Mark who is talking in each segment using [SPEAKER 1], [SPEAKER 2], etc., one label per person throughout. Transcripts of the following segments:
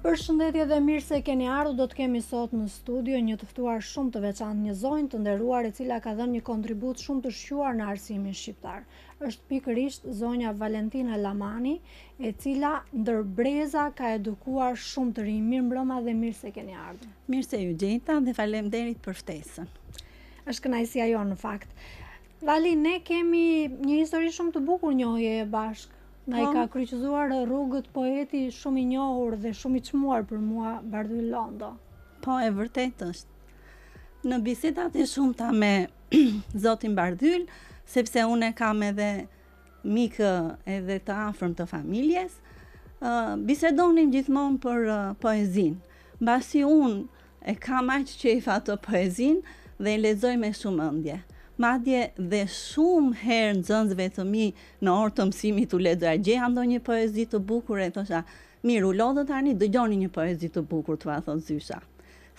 [SPEAKER 1] Përshëndetje dhe mirë se keni ardhur. Do të kemi sot në studio një të ftuar shumë të veçantë, një zonjë të nderuar e cila ka dhënë një kontribut shumë të shquar në arsimin shqiptar. Është pikërisht zonja Valentina Lamani, e cila ndër breza ka edukuar shumë të rinj. Mirëmbrëma dhe mirë se keni ardhur.
[SPEAKER 2] Mirë se ju gjeta dhe faleminderit për ftesën.
[SPEAKER 1] Është kënaqësia jonë në fakt. Vali, ne kemi një histori shumë të bukur njohje bashkë. Na i ka kryqëzuar rrugët poeti shumë i njohur dhe shumë i çmuar për mua, Bardyl Londo.
[SPEAKER 2] Po, e vërtet është. Në bisedat e shumta me zotin Bardyl, sepse unë kam edhe mikë edhe të afërm të familjes, bisedonim gjithmonë për poezin. Mbasi unë e kam aq qejf ato poezin dhe e lexoj me shumë ëndje. Madje dhe shumë herë nxënësve të mi në orë të mësimit u lexoja gjeja ndonjë poezi të bukur e thosha, mirë, u lodhët tani, dëgjoni një poezi të bukur, t'ua thot Zysha.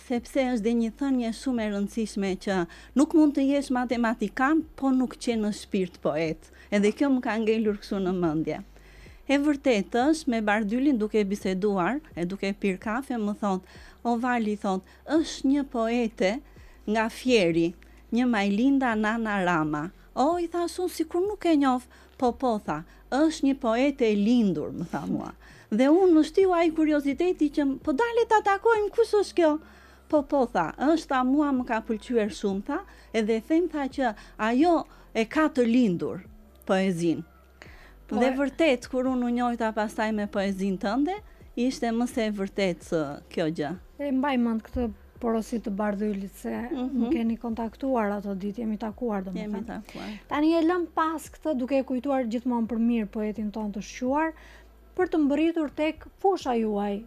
[SPEAKER 2] Sepse është dhe një thënie shumë e rëndësishme që nuk mund të jesh matematikan, po nuk qenë në shpirt poet. Edhe kjo më ka ngelur kështu në mendje. E vërtetë është me Bardylin duke biseduar, e duke pirë kafe, më thot, o Vali, thot, është një poete nga Fjeri, një Majlinda Nana Rama. O, i thash unë sikur nuk e njoh, po tha, është një poete e lindur, më tha mua. Dhe unë më shtiu ai kurioziteti që po dale ta takojmë, kush është kjo? Po tha, është ta mua më ka pëlqyer shumë, tha, edhe them tha që ajo e ka të lindur poezin. Dhe vërtet, kur unë u njohta pastaj me poezin tënde, ishte më se e vërtet kjo gjë.
[SPEAKER 1] E mbaj mend këtë porosit të Bardylit se nuk keni kontaktuar ato ditë, jemi takuar domethënë.
[SPEAKER 2] Jemi takuar.
[SPEAKER 1] Tani e lëm pas këtë duke e kujtuar gjithmonë për mirë poetin ton të shquar, për të mbërritur tek fusha juaj.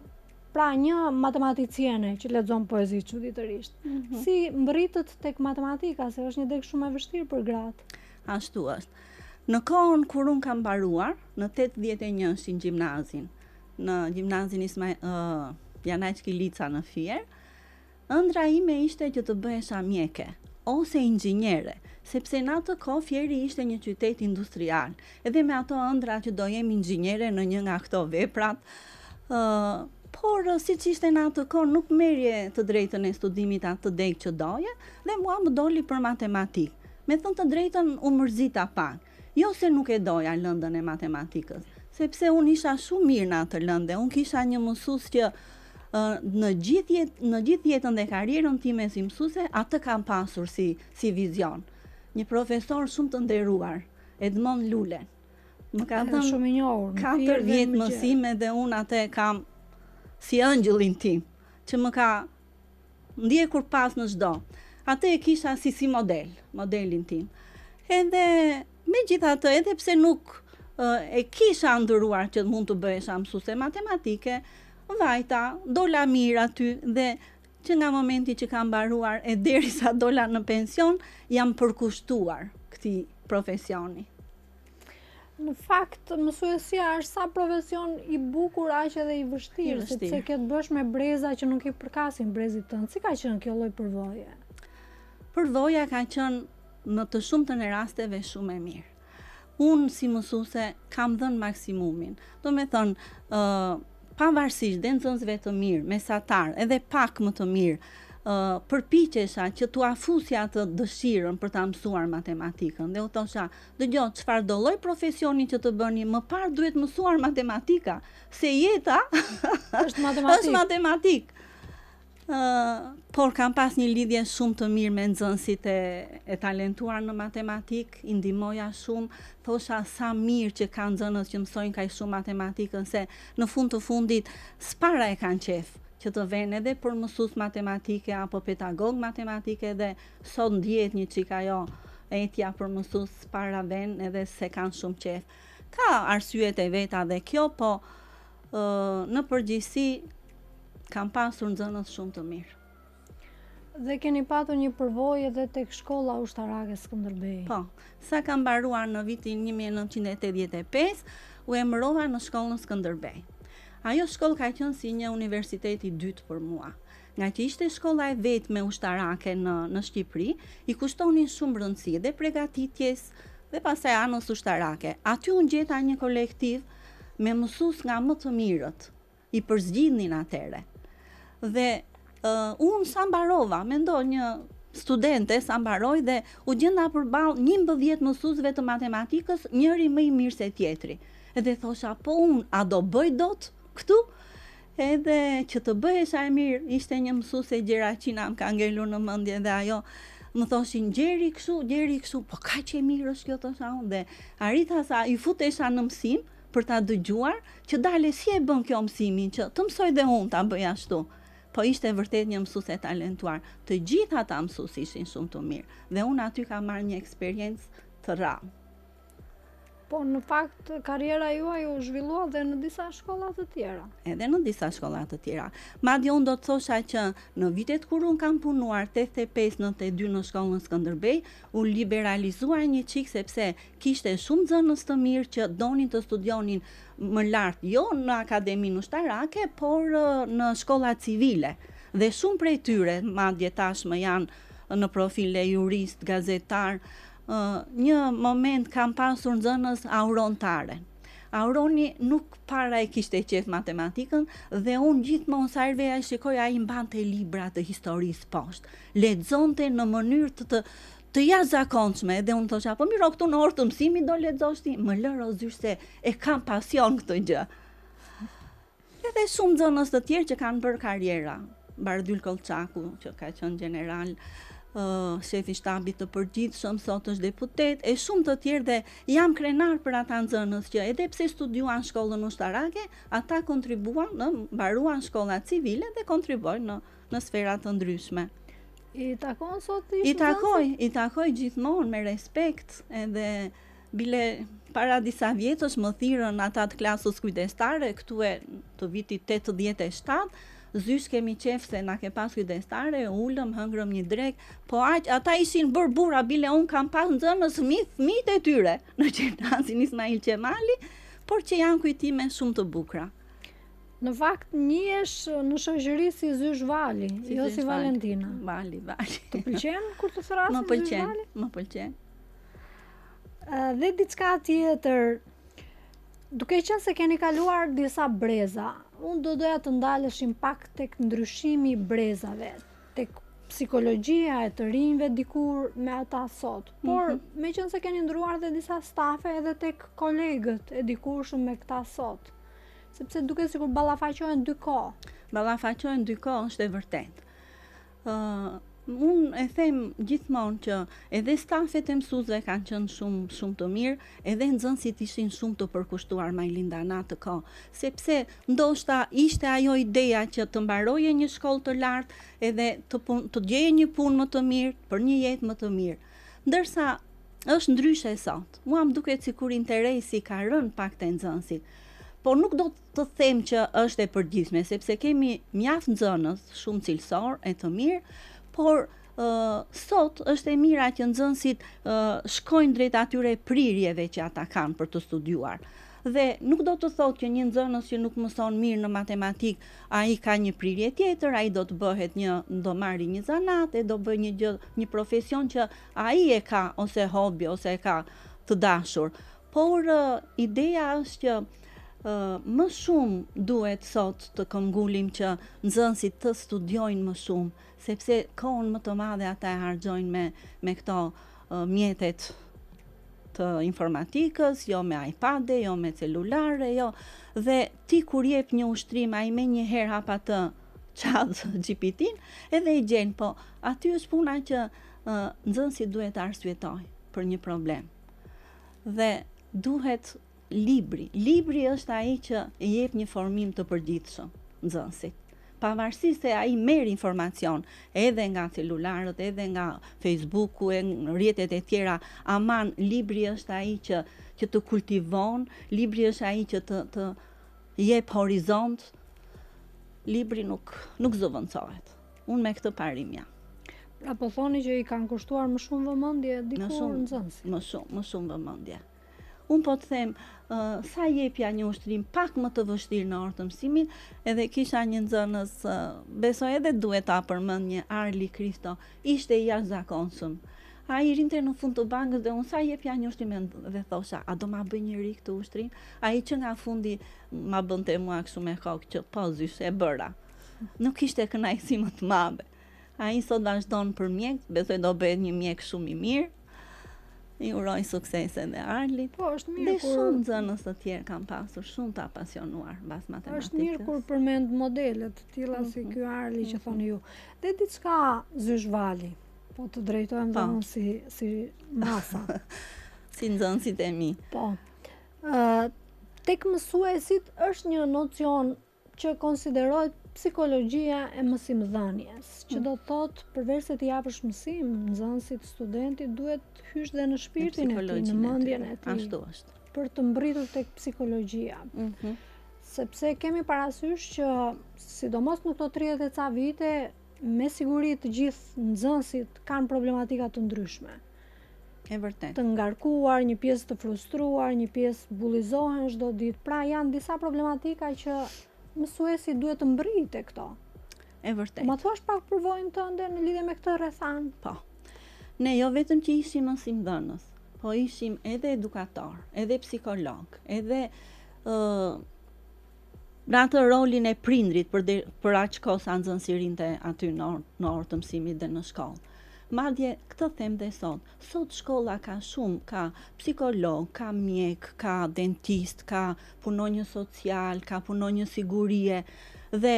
[SPEAKER 1] Pra një matematiciene që lexon poezi çuditërisht. Si mbërritët tek matematika, se është një deg shumë e vështirë për gratë.
[SPEAKER 2] Ashtu është. Në kohën kur unë kam mbaruar, në 81 gjimnazin, në gjimnazin Janaj Kilica në Fier, ëndra ime ishte që të bëhesha mjeke ose inxhiniere, sepse në atë kohë Fieri ishte një qytet industrial, edhe me ato ëndra që do jem inxhiniere në një nga këto veprat, por siç ishte në atë kohë nuk merrje të drejtën e studimit atë deg që doje, dhe mua më doli për matematik. Me thënë të drejtën u mërzita pak, jo se nuk e doja lëndën e matematikës, sepse unë isha shumë mirë në atë lëndë, unë kisha një mësues që në gjithë jetën dhe karrierën time si mësuese, atë kam pasur si vizion. Një profesor shumë të nderuar, Edmond Lule. Më ka dhënë
[SPEAKER 1] shumë i njohur,
[SPEAKER 2] 4 vjet mësime dhe unë atë kam si ëngjëllin tim, që më ka ndjekur pas në çdo. Atë e kisha si modelin tim. Edhe megjithatë, edhe pse nuk e kisha ndëruar që mund të bëhesha mësuese matematike, vajta, dola mirë aty dhe që nga momenti që kam mbaruar e derisa dola në pension, jam përkushtuar këtij profesioni.
[SPEAKER 1] Në fakt, mësuesia është sa profesion i bukur, aq edhe i vështirë, sepse ke të bësh me breza që nuk i përkasin brezit tënd. Si ka qenë kjo lloj përvoje?
[SPEAKER 2] Përvoja ka qenë në të shumtën e rasteve shumë e mirë. Unë si mësuese kam dhënë maksimumin. Do me thonë, pavarësisht dhe nxënësve të mirë, mesatar, edhe pak më të mirë, përpiqesha që t'u afusja atë dëshirën për ta mësuar matematikën. Dhe u thosha, dëgjoj, çfarë do lloj profesioni që të bëni, më parë duhet mësuar matematika, se jeta është matematik. Por kam pas një lidhje shumë të mirë me nxënësit e talentuar në matematik, i ndihmoja shumë, thosha sa mirë që kanë nxënës që mësojnë kaq shumë matematikën, se në fund të fundit s'para e kanë qef që të vënë edhe për mësues matematike apo pedagog matematike, dhe sot ndihet një çik ajo etja për mësues para vënë edhe se kanë shumë qef. Ka arsyet e veta dhe kjo, po në përgjithësi kam pasur nxënës shumë të mirë.
[SPEAKER 1] Dhe keni patur një përvojë edhe tek shkolla ushtarake Skënderbej.
[SPEAKER 2] Po, sa kam mbaruar në vitin 1985, u emërova në shkollën Skënderbej. Ajo shkollë ka qenë si një universitet i dytë për mua. Nga që ishte shkolla e vetme ushtarake në Shqipëri, i kushtonin shumë rëndësi dhe përgatitjes dhe pastaj anës ushtarake. Aty unë gjeta një kolektiv me mësues nga më të mirët i përzgjidhnin atëre. Dhe unë sa mbarova, mendoj një studente sa mbaroj dhe u gjenda përballë 11 mësuesve të matematikës, njëri më i mirë se tjetri. Edhe thosha, po unë a do bëj dot këtu? Edhe që të bëhesha e mirë, ishte një mësuese Gjeraqina më ka ngelur në mendje dhe ajo më thoshin gjeri kështu, po kaq e mirë është kjo, thosha unë, dhe arrita sa i futesha në mësim për ta dëgjuar që dale si e bën kjo mësimin që të mësoj dhe unë ta bëj ashtu. Po ishte vërtet një mësuese talentuar. Të gjitha ata mësues ishin shumë të mirë dhe unë aty kam marrë një eksperiencë të rrallë.
[SPEAKER 1] Po në fakt karriera juaj u zhvillua dhe në disa shkolla të tjera.
[SPEAKER 2] Edhe në disa shkolla të tjera. Madje unë do të thosha që në vitet kur unë kam punuar 85-92 në shkollën Skënderbej, u liberalizuar një çik sepse kishte shumë nxënës të mirë që donin të studionin më lart, jo në akademinë ushtarake, por në shkolla civile. Dhe shumë prej tyre, madje tashmë janë në profile jurist, gazetar. Një moment kam pasur nxënës Auron Taren. Auroni nuk para e kishte qef matematikën dhe unë gjithmonë sa herë shikoj ai mbante libra të historisë poshtë. Lexonte në mënyrë të jashtëzakonshme dhe unë thosha, po miro këtu në orë të mësimit do lexosh ti, më lë rozysh se e kam pasion këtë gjë. Edhe shumë nxënës të tjerë që kanë bërë karriera. Bardyl Kolçaku, që ka qenë general, shefi shtabit të përgjithshëm, sot është deputet, e shumë të tjerë dhe jam krenar për ata nxënës që edhe pse studiuan shkollën ushtarake, ata kontribuan, mbaruan shkolla civile dhe kontribuojnë në sfera të ndryshme.
[SPEAKER 1] I takon sot
[SPEAKER 2] I takoj gjithmonë me respekt edhe bile para disa vjetësh më thirrën ata të klasës kujdestare, këtu e të vitit 87, zysh kemi qef se na ke pas kujdestare, ulëm, hëngrëm një drek, po ata ishin bërë burra, bile unë kam pas nxënës fëmijët e tyre në gjimnazin Ismail Qemali, por që janë kujtime shumë të bukura.
[SPEAKER 1] Në fakt njihesh në shoqëri si Zysh Vali, jo si Valentina.
[SPEAKER 2] Vali.
[SPEAKER 1] Të pëlqen kur të thrasin Zysh Vali?
[SPEAKER 2] Më pëlqen.
[SPEAKER 1] Dhe diçka tjetër, duke qenë se keni kaluar disa breza, unë doja të ndaleshim pak tek ndryshimi i brezave, tek psikologjia e të rinjve dikur me ata sot. Por me qenë se keni ndruar dhe disa stafe edhe tek kolegët e dikurshëm me këta sot. Sepse duke sikur ballafaqohen dy kohë.
[SPEAKER 2] Ballafaqohen dy kohë, është e vërtet. Unë e them gjithmonë që edhe stafet e mësuesve kanë qenë shumë të mirë, edhe nxënësit ishin shumë të përkushtuar Majlinda në atë kohë, sepse ndoshta ishte ajo ideja që të mbaroje një shkollë të lartë edhe të gjeje një punë më të mirë për një jetë më të mirë. Ndërsa është ndryshe sot. Mua më duket sikur interesi ka rënë pak te nxënësit. Po nuk do të them që është e përgjithshme, sepse kemi mjaft nxënës shumë cilësor e të mirë, por sot është e mira që nxënësit shkojnë drejt atyre prirjeve që ata kanë për të studiuar. Dhe nuk do të thotë që një nxënës që nuk mëson mirë në matematik, ai ka një prirje tjetër, ai do të bëhet do marrë një zanat, do bëj një profesion që ai e ka ose hobi ose e ka të dashur. Por ideja është që më shumë duhet sot të këmbgullim që nxënësit të studiojnë më shumë, sepse kohën më të madhe ata e harxojnë me këto mjetet të informatikës, jo me iPad-e, jo me celulare, jo. Dhe ti kur jep një ushtrim, ai me një herë hap atë chat GPT-n, edhe i gjen, po aty është puna që nxënësi duhet të arsyetoj për një problem. Dhe duhet libri. Libri është ai që i jep një formim të përgjithshëm nxënësit. Pavarësisht se ai merr informacion edhe nga celularët, edhe nga Facebooku, nga rrjetet e tjera, aman libri është ai që të kultivon, libri është ai që të jep horizont. Libri nuk zëvendësohet. Unë me këtë parim jam.
[SPEAKER 1] Pra po thoni që i kanë kushtuar më shumë vëmendje dikur nxënësit.
[SPEAKER 2] Më shumë vëmendje. Unë po të them, sa jepja një ushtrim pak më të vështirë në orë të mësimit, edhe kisha një nxënës, besoj edhe duhet ta përmend, një Arli Kristo, ishte i jashtëzakonshëm. Ai rinte në fund të bankës dhe unë sa jepja një ushtrim dhe thosha, a do ma bëj njëri këtë ushtrim? Ai që nga fundi ma bënte mua kështu me kokë që po zysh e bëra. Nuk ishte kënaqësi më të madhe. Ai sot vazhdon për mjek, besoj do bëhet një mjek shumë i mirë. I uroj suksese dhe Arlit.
[SPEAKER 1] Po, është mirë
[SPEAKER 2] dhe shumë nxënës të tjerë kam pasur, shumë të apasionuar mbas matematikës.
[SPEAKER 1] Është mirë kur përmend modele të tilla si ky Arli që thoni ju. Dhe diçka zyshvali. Po të drejtojmë dhe unë si masa.
[SPEAKER 2] Si nxënësit e mi.
[SPEAKER 1] Po. Tek mësuesit është një nocion që konsiderohet psikologjia e mësimdhënies, që do thotë përveç se të japësh mësim, nxënësit, studentit duhet hysh dhe në shpirtin e tij, në mendjen e tij.
[SPEAKER 2] Ashtu është.
[SPEAKER 1] Për të mbërritur tek psikologjia. Sepse kemi parasysh që sidomos në këto 30 e ca vite, me siguri të gjithë nxënësit kanë problematika të ndryshme.
[SPEAKER 2] E vërtet.
[SPEAKER 1] Të ngarkuar, një pjesë të frustruar, një pjesë bullizohen çdo ditë. Pra janë disa problematika që mësuesi duhet të mbërritet këto.
[SPEAKER 2] E vërtet.
[SPEAKER 1] Ma thuash pak përvojën tënde në lidhje me këtë rrethan?
[SPEAKER 2] Po. Ne jo vetëm që ishim mësimdhënës, po ishim edhe edukator, edhe psikolog, edhe në atë rolin e prindrit për aq kohë sa nxënësi rinte aty në orë të mësimit dhe në shkollë. Madje këtë them dhe sot. Sot shkolla ka shumë, ka psikolog, ka mjek, ka dentist, ka punonjës social, ka punonjës sigurie dhe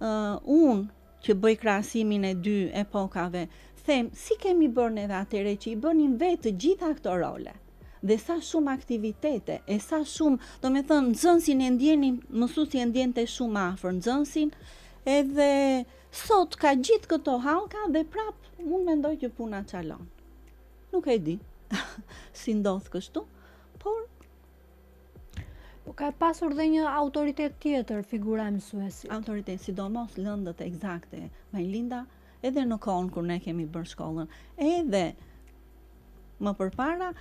[SPEAKER 2] unë që bëj krahasimin e dy epokave, them si kemi bërë neve atëre që i bënim vetë të gjitha këto role. Dhe sa shumë aktivitete, e sa shumë, do me thënë, nxënësin e ndjenin, mësuesi e ndjente shumë afër nxënësin, edhe sot ka gjithë këto hallka dhe prap unë mendoj që puna çalon. Nuk e di si ndodh kështu, por
[SPEAKER 1] ka pasur dhe një autoritet tjetër figura e mësuesit.
[SPEAKER 2] Autoritet, sidomos lëndët eksakte, Majlinda, edhe në kohën kur ne kemi bërë shkollën, edhe më përpara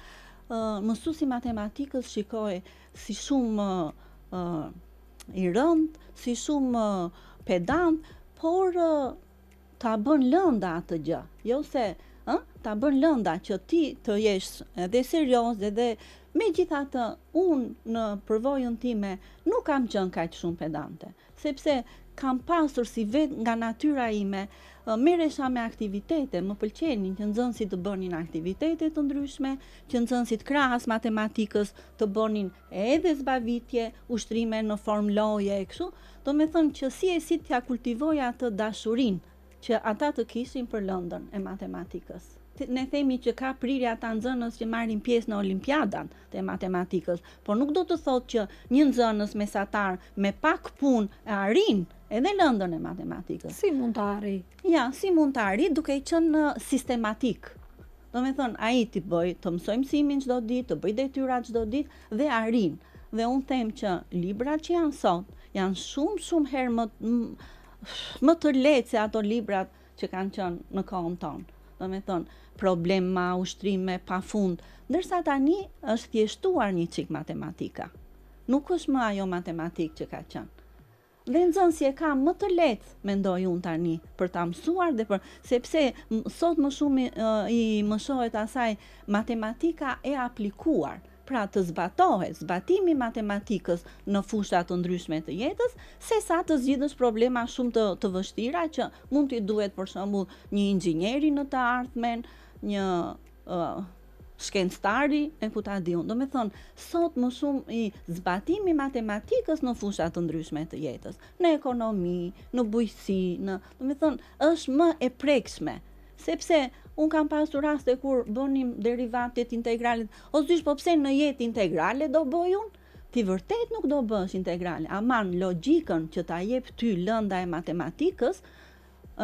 [SPEAKER 2] mësuesi matematikës shikoi si shumë i rënd, si shumë pedant, por ta bën lënda atë gjë. Jo se ta bën lënda që ti të jesh edhe serioz edhe megjithatë unë në përvojën time nuk kam qenë kaq shumë pedante, sepse kam pasur si vetë nga natyra ime, merresha me aktivitete, më pëlqenin që nxënësit të bënin aktivitete të ndryshme, që nxënësit krahas matematikës të bënin edhe zbavitje, ushtrime në formë loje e kështu, do me thënë që si t'ja kultivoja atë dashurinë që ata të kishin për lëndën e matematikës. Ne themi që ka prirja ata nxënës që marrin pjesë në olimpiadan të matematikës, por nuk do të thotë që një nxënës mesatar me pak punë e arrin edhe lëndën e matematikës.
[SPEAKER 1] Si mund të arri?
[SPEAKER 2] Ja, si mund të arri duke qenë sistematik. Do me thënë, ai të mësoj mësimin çdo ditë, të bëj detyrat çdo ditë dhe arrin. Dhe unë them që librat që janë sot janë shumë herë më të lehtë se ato librat që kanë qenë në kohën tonë. Do me thënë, problema, ushtrime, pafund, ndërsa tani është thjeshtuar një çik matematika. Nuk është më ajo matematikë që ka qenë. Dhe nxënësi e ka më të lehtë, mendoj unë tani, për ta mësuar dhe sepse sot më shumë i mësohet asaj matematika e aplikuar. Pra të zbatimi matematikës në fusha të ndryshme të jetës, se sa të zgjidhësh problema shumë të vështira që mund t'i duhet për shembull një inxhinieri në të ardhmen, një shkencëtari e ku ta di unë. Do me thënë, sot më shumë i zbatimi matematikës në fusha të ndryshme të jetës, në ekonomi, në bujqësi, do me thënë, është më e prekshme, sepse unë kam pasur raste kur bënim derivatet integralet, o zysh po pse në jetë integrale do bëj unë? Ti vërtet nuk do bësh integrale, aman logjikën që ta jep ty lënda e matematikës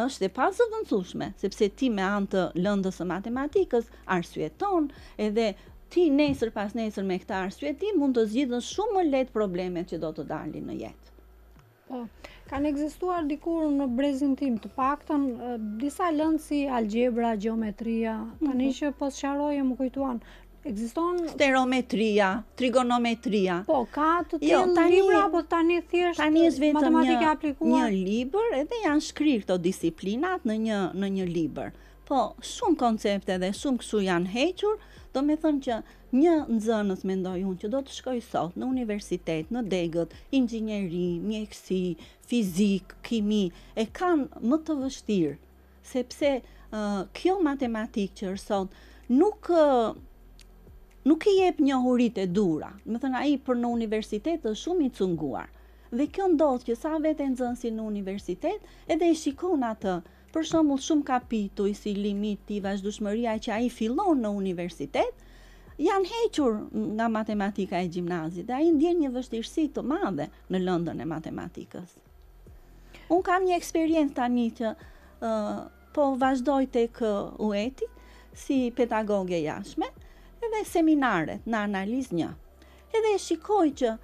[SPEAKER 2] është e pazëvendësueshme, sepse ti me anë të lëndës së matematikës arsyeton, edhe ti nesër pas nesër me këtë arsyetim mund të zgjidhësh shumë më lehtë problemet që do të dalin në jetë.
[SPEAKER 1] Po, kanë ekzistuar dikur në brezin tim të paktën disa lëndë si algebra, gjeometria, tani që po sqaroje më kujtuan. Ekziston
[SPEAKER 2] stereometria, trigonometria.
[SPEAKER 1] Po, ka të tillë libra apo tani thjesht
[SPEAKER 2] vetëm
[SPEAKER 1] matematikë aplikuar?
[SPEAKER 2] Një libër edhe janë shkrirë këto disiplinat në një libër. Po, shumë koncepte dhe shumë kështu janë hequr, do me thënë që një nxënës mendoj unë që do të shkoj sot në universitet, në degët, inxhinjeri, mjekësi, fizik, kimi, e kanë më të vështirë, sepse kjo matematikë që është sot nuk i jep njohuritë e dura. Do të thënë ai për në universitet është shumë i cunguar. Dhe kjo ndodh që sa vete nxënësi në universitet, edhe e shikon atë. Për shembull, shumë kapituj si limiti, vazhdueshmëria që ai fillon në universitet, janë hequr nga matematika e gjimnazit dhe ai ndjen një vështirësi të madhe në lëndën e matematikës. Unë kam një eksperiencë tani që po vazhdoj tek UET-i si pedagoge jashtme, edhe seminaret në analizë 1. Edhe shikoj që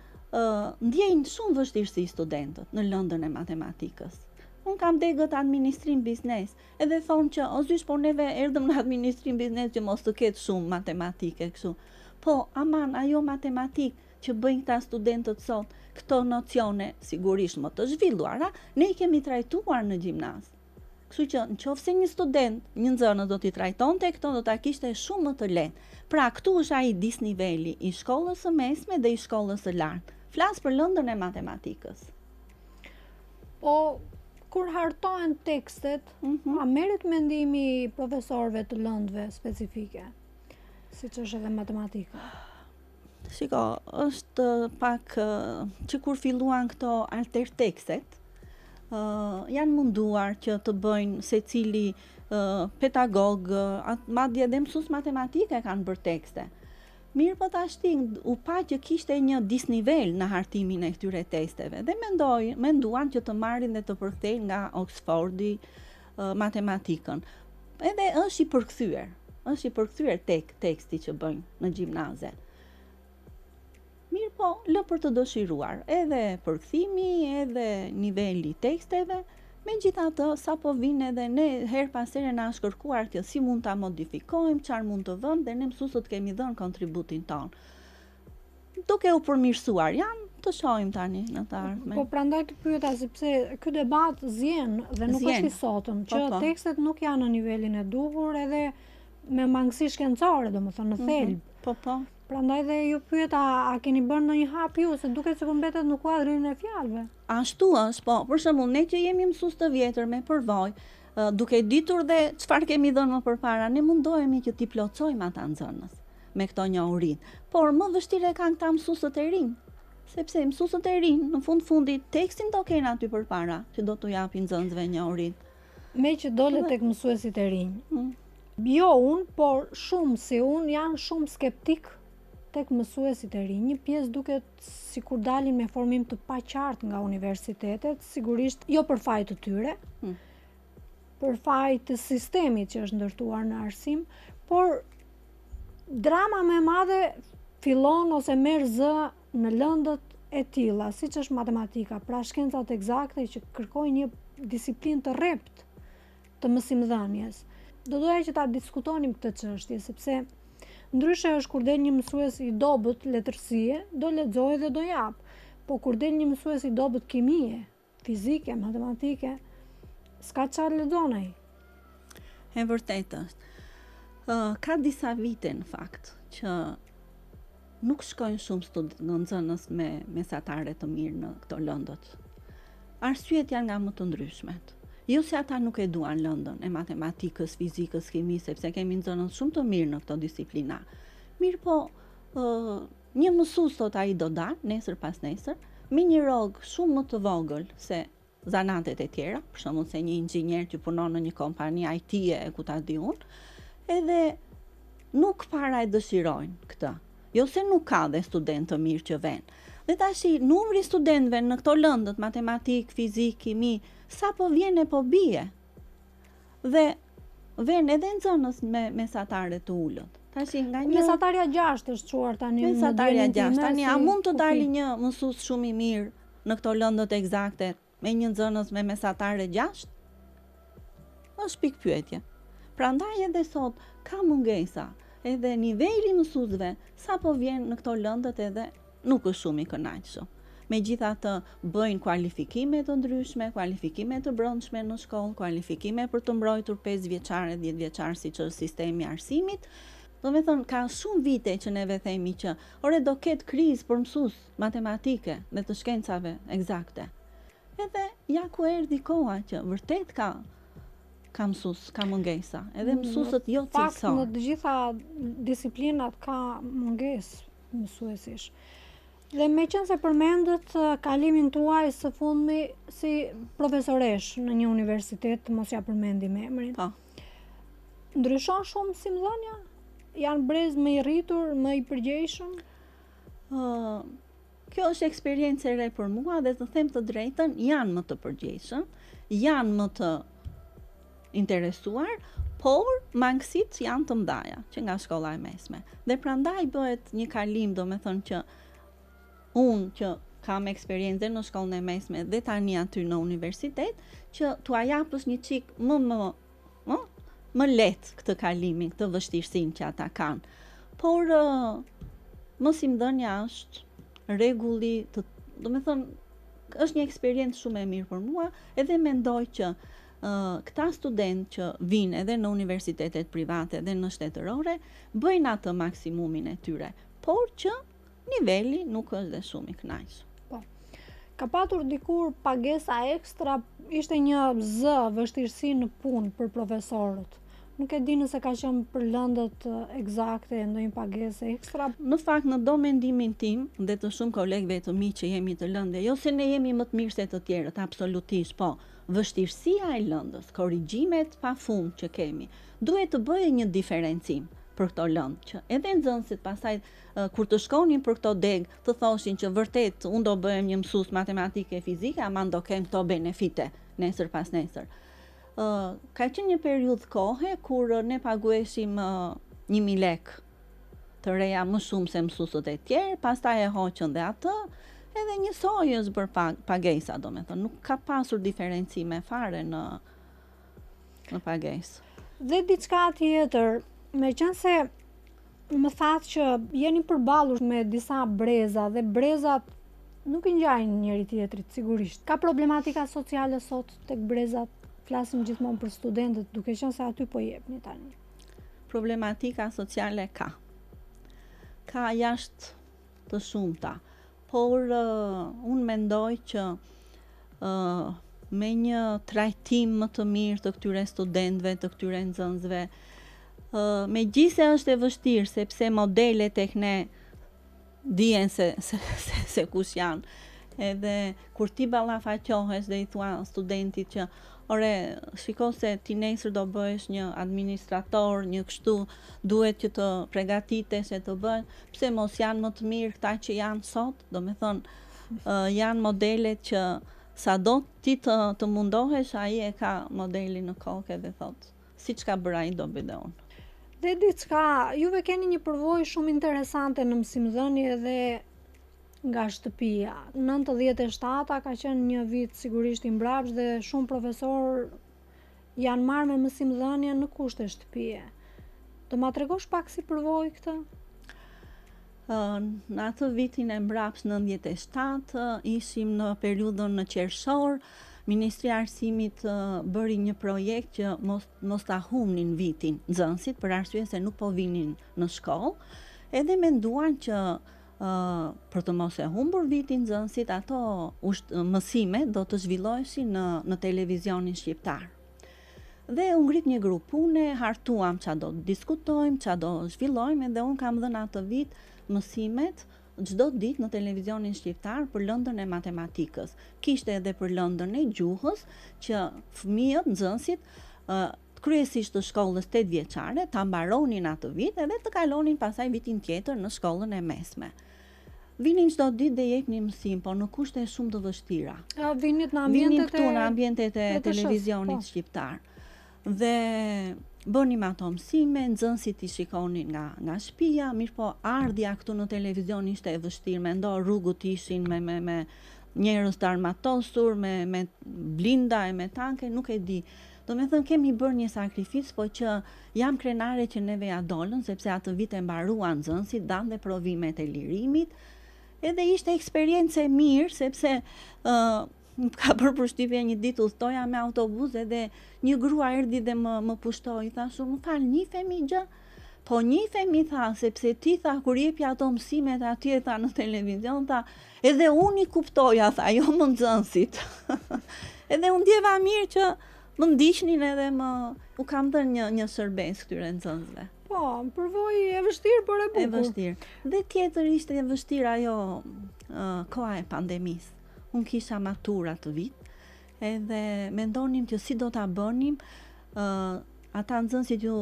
[SPEAKER 2] ndjejnë shumë vështirësi studentët në lëndën e matematikës. Unë kam degët administrim biznes, edhe thonë që o zysh, po neve erdhëm në administrim biznes që mos të ketë shumë matematike kështu. Po, aman, ajo matematikë që bëjnë këta studentët sot, këto nocione sigurisht më të zhvilluara, ne i kemi trajtuar në gjimnaz. Kështu që nëse një student, një nxënës do t'i trajtonte këto, do ta kishte shumë më të lehtë. Pra, këtu është ai disniveli i shkollës së mesme dhe i shkollës së lartë. Flas për lëndën e matematikës.
[SPEAKER 1] Po, kur hartohen tekstet, a merret mendimi profesorëve të lëndëve specifike, siç është edhe matematika?
[SPEAKER 2] Shiko, është pak që kur filluan këto alter tekstet, janë munduar që të bëjnë secili pedagog, madje edhe mësues matematike kanë bërë tekste. Mirë, po tashti u pa që kishte një disnivel në hartimin e këtyre testeve dhe menduan që të marrin dhe të përkthejnë nga Oxfordi matematikën. Edhe është i përkthyer tek teksti që bëjnë në gjimnaze. Mirë, po lë për të dëshiruar, edhe përkthimi, edhe niveli i teksteve. Megjithatë, sapo vinë edhe ne her pas here na është kërkuar që si mund ta modifikojmë, çfarë mund të vëmë dhe ne mësuesët kemi dhënë kontributin ton. Duke u përmirësuar janë, të shohim tani në të ardhmen.
[SPEAKER 1] Po prandaj të pyeta sepse ky debat zjen dhe nuk është i sotëm, që tekstet nuk janë në nivelin e duhur edhe me mangësi shkencore, domethënë në thelb.
[SPEAKER 2] Po.
[SPEAKER 1] Prandaj dhe ju pyeta, a keni bërë ndonjë hap ju, se duket sikur mbetet në kuadrin e fjalëve.
[SPEAKER 2] Ashtu është, po. Për shembull, ne që jemi mësues të vjetër me përvojë, duke ditur dhe çfarë kemi dhënë më përpara, ne mundohemi që t'i plotësojmë ata nxënës me këto njohurinë. Por më vështirë kanë këta mësuesët e rinj, sepse mësuesët e rinj në fundit tekstin do kenë aty përpara që do t'u japin nxënësve njohurinë.
[SPEAKER 1] Me që dole tek mësuesit e rinj. Jo unë, por shumë si unë janë shumë skeptik tek mësuesit e rinj. Një pjesë duket sikur dalin me formim të paqartë nga universitetet, sigurisht jo për fajt të tyre, për fajt të sistemit që është ndërtuar në arsim, por drama më e madhe fillon ose merr zë në lëndët e tilla, siç është matematika, pra shkencat eksakte që kërkojnë një disiplinë të rrept të mësimdhënies. Do doja që ta diskutonim këtë çështje, sepse ndryshe është kur del një mësues i dobët letërsie, do lexojë dhe do jap. Po kur del një mësues i dobët kimie, fizike, matematike, s'ka çfarë lexon ai.
[SPEAKER 2] E vërtetë është. Ka disa vite në fakt që nuk shkojnë shumë nxënës me mesatare të mirë në këto lëndët. Arsyet janë nga më të ndryshmet. Jo se ata nuk e duan lëndën e matematikës, fizikës, kimisë, sepse kemi nxënës shumë të mirë në këto disiplina. Mirë po, një mësues sot ai do dalë, nesër pas nesër, me një rrogë shumë më të vogël se zanatet e tjera, për shembull se një inxhinier që punon në një kompani IT-e e ku ta di unë, edhe nuk para e dëshirojnë këtë. Jo se nuk ka dhe studentë të mirë që vënë. Dhe tashi, numri studentëve në këto lëndët, matematik, fizik, kimi, sa po vjen e po bie. Dhe vjen edhe nxënës me mesatare të ulët. Tashi nga një
[SPEAKER 1] mesatarja 6 është çuar tani në
[SPEAKER 2] mesatarja 6. Tani a mund të dalë një mësues shumë i mirë në këto lëndët eksakte me një nxënës me mesatare 6? Është pikë pyetje. Prandaj edhe sot ka mungesa, edhe niveli mësuesve sa po vjen në këto lëndët edhe nuk është shumë i kënaqshëm. megjithatë bëjnë kualifikime të ndryshme, kualifikime të brendshme në shkollë, kualifikime për të mbrojtur 5 vjeçare, 10 vjeçar siç është sistemi i arsimit. Do me thënë, ka shumë vite që neve themi që ore do ketë krizë për mësues matematike dhe të shkencave eksakte. Edhe ja ku erdhi koha që vërtet ka mësues, ka mungesa, edhe mësuesët jo cilësor.
[SPEAKER 1] Në të gjitha disiplinat ka mungesë mësuesish. Dhe me qenë se përmendët kalimin tuaj së fundmi si profesoresh në një universitet, mos ja përmendim emrin.
[SPEAKER 2] Po.
[SPEAKER 1] Ndryshon shumë mësimdhënia? Janë brez më i rritur, më i përgjegjshëm?
[SPEAKER 2] Kjo është eksperiencë e re për mua dhe të them të drejtën, janë më të përgjegjshëm, janë më të interesuar, por mangësitë janë të mëdha që nga shkolla e mesme. Dhe prandaj bëhet një kalim, do me thënë që unë që kam eksperiencë në shkollën e mesme dhe tani aty në universitet, që t'ua japësh një çik më lehtë këtë kalimin, këtë vështirësinë që ata kanë. Por mësimdhënia është rregulli, do me thënë, është një eksperiencë shumë e mirë për mua, edhe mendoj që këta studentë që vinë edhe në universitetet private dhe në shtetërore bëjnë atë maksimumin e tyre, por që niveli nuk është dhe shumë i kënaqshëm.
[SPEAKER 1] Po. Ka patur dikur pagesa ekstra, ishte një vështirësi në punë për profesorët. Nuk e di nëse ka qenë për lëndët eksakte ndonjë pagesë ekstra.
[SPEAKER 2] Në fakt, në do mendimin tim dhe të shumë kolegëve të mi që jemi të lëndë, jo se ne jemi më të mirë se të tjerët, absolutisht, po. Vështirësia e lëndës, korrigjimet pafund që kemi, duhet të bëjë një diferencim për këto lëndë, që edhe nxënësit pastaj kur të shkonin për këto deg, të thoshin që vërtet unë do bëhem një mësues matematike e fizike, ama do kem këto benefite nesër pas nesër. Ka qenë një periudhë kohe kur ne pagueshim 1.000 lekë të reja më shumë se mësuesët e tjerë, pastaj e hoqën dhe atë, edhe njësoj është bërë pagesa, do me thënë, nuk ka pasur diferencime fare në pagesë.
[SPEAKER 1] Dhe diçka tjetër, me qenë se më thatë që jeni përballur me disa breza dhe brezat nuk i ngjajnë njëri tjetrit, sigurisht. Ka problematika sociale sot tek brezat, flasim gjithmonë për studentët, duke qenë se aty po jepni tani.
[SPEAKER 2] Problematika sociale ka. Ka jashtë të shumta. Por unë mendoj që me një trajtim më të mirë të këtyre studentëve, të këtyre nxënësve, megjithëse është e vështirë, sepse modelet tek ne dihen se kush janë. Edhe kur ti ballafaqohesh dhe i thua studentit që ore, shiko se ti nesër do bëhesh një administrator, një kështu, duhet që të përgatitesh e të bëj, pse mos janë më të mirë këta që janë sot, do me thonë, janë modelet që sado ti të mundohesh, ai e ka modelin në kokë dhe thotë, siç ka bërë ai do bëj dhe unë.
[SPEAKER 1] Dhe diçka, juve keni një përvojë shumë interesante në mësimdhënie dhe nga shtëpia. 97 ka qenë një vit sigurisht i mbrapsht dhe shumë profesor janë marrë me mësimdhënie në kushte shtëpie. Do ma tregosh pak si përvojë këtë?
[SPEAKER 2] Në atë vitin e mbrapsht 97 ishim në periudhën në qershor, Ministria e Arsimit bëri një projekt që mos ta humnin vitin nxënësit për arsye se nuk po vinin në shkollë, edhe menduan që për të mos e humbur vitin nxënësit, ato mësime do të zhvilloheshin në televizionin shqiptar. Dhe u ngrit një grup pune, hartuam ç'a do diskutojmë, ç'a do zhvillojmë, dhe unë kam dhënë atë vit mësimet çdo ditë në televizionin shqiptar për lëndën e matematikës. Kishte edhe për lëndën e gjuhës, që fëmijët, nxënësit, kryesisht të shkollës 8 vjeçare, ta mbaronin atë vit edhe të kalonin pasaj vitin tjetër në shkollën e mesme. Vinin çdo ditë dhe jepnin mësim, po në kushte shumë të vështira.
[SPEAKER 1] Vinin
[SPEAKER 2] këtu në ambientet e televizionit shqiptar. Dhe bënim ato mësime, nxënësit i shikonin nga shtëpia, mirë po ardhja këtu në televizion ishte e vështirë, mendo rrugët ishin me njerëz të armatosur, me blinda e me tanke, nuk e di. Do me thënë kemi bërë një sakrificë, po që jam krenare që neve ja dolën, sepse atë vit e mbaruan nxënësit, dan dhe provimet e lirimit, Edhe ishte eksperiencë e mirë, sepse ka bërë përshtypje një ditë udhtoja me autobus edhe një grua erdhi dhe më pushtoi, thashu, më fal, njihemi gjë? Po njihemi, tha, sepse ti, tha, kur jepi ato mësimet atje, tha, në televizion, tha, edhe unë i kuptoja, tha, jo më nxënësit. Edhe unë ndjeva mirë që më ndiqnin edhe u kam dhënë një shërbes këtyre nxënësve.
[SPEAKER 1] Po, përvoj e vështirë, por e bukur.
[SPEAKER 2] E vështirë. Dhe tjetër ishte e vështirë ajo koha e pandemisë. Unë kisha matura të vit, edhe mendonim që si do ta bënim, ata nxënësit ju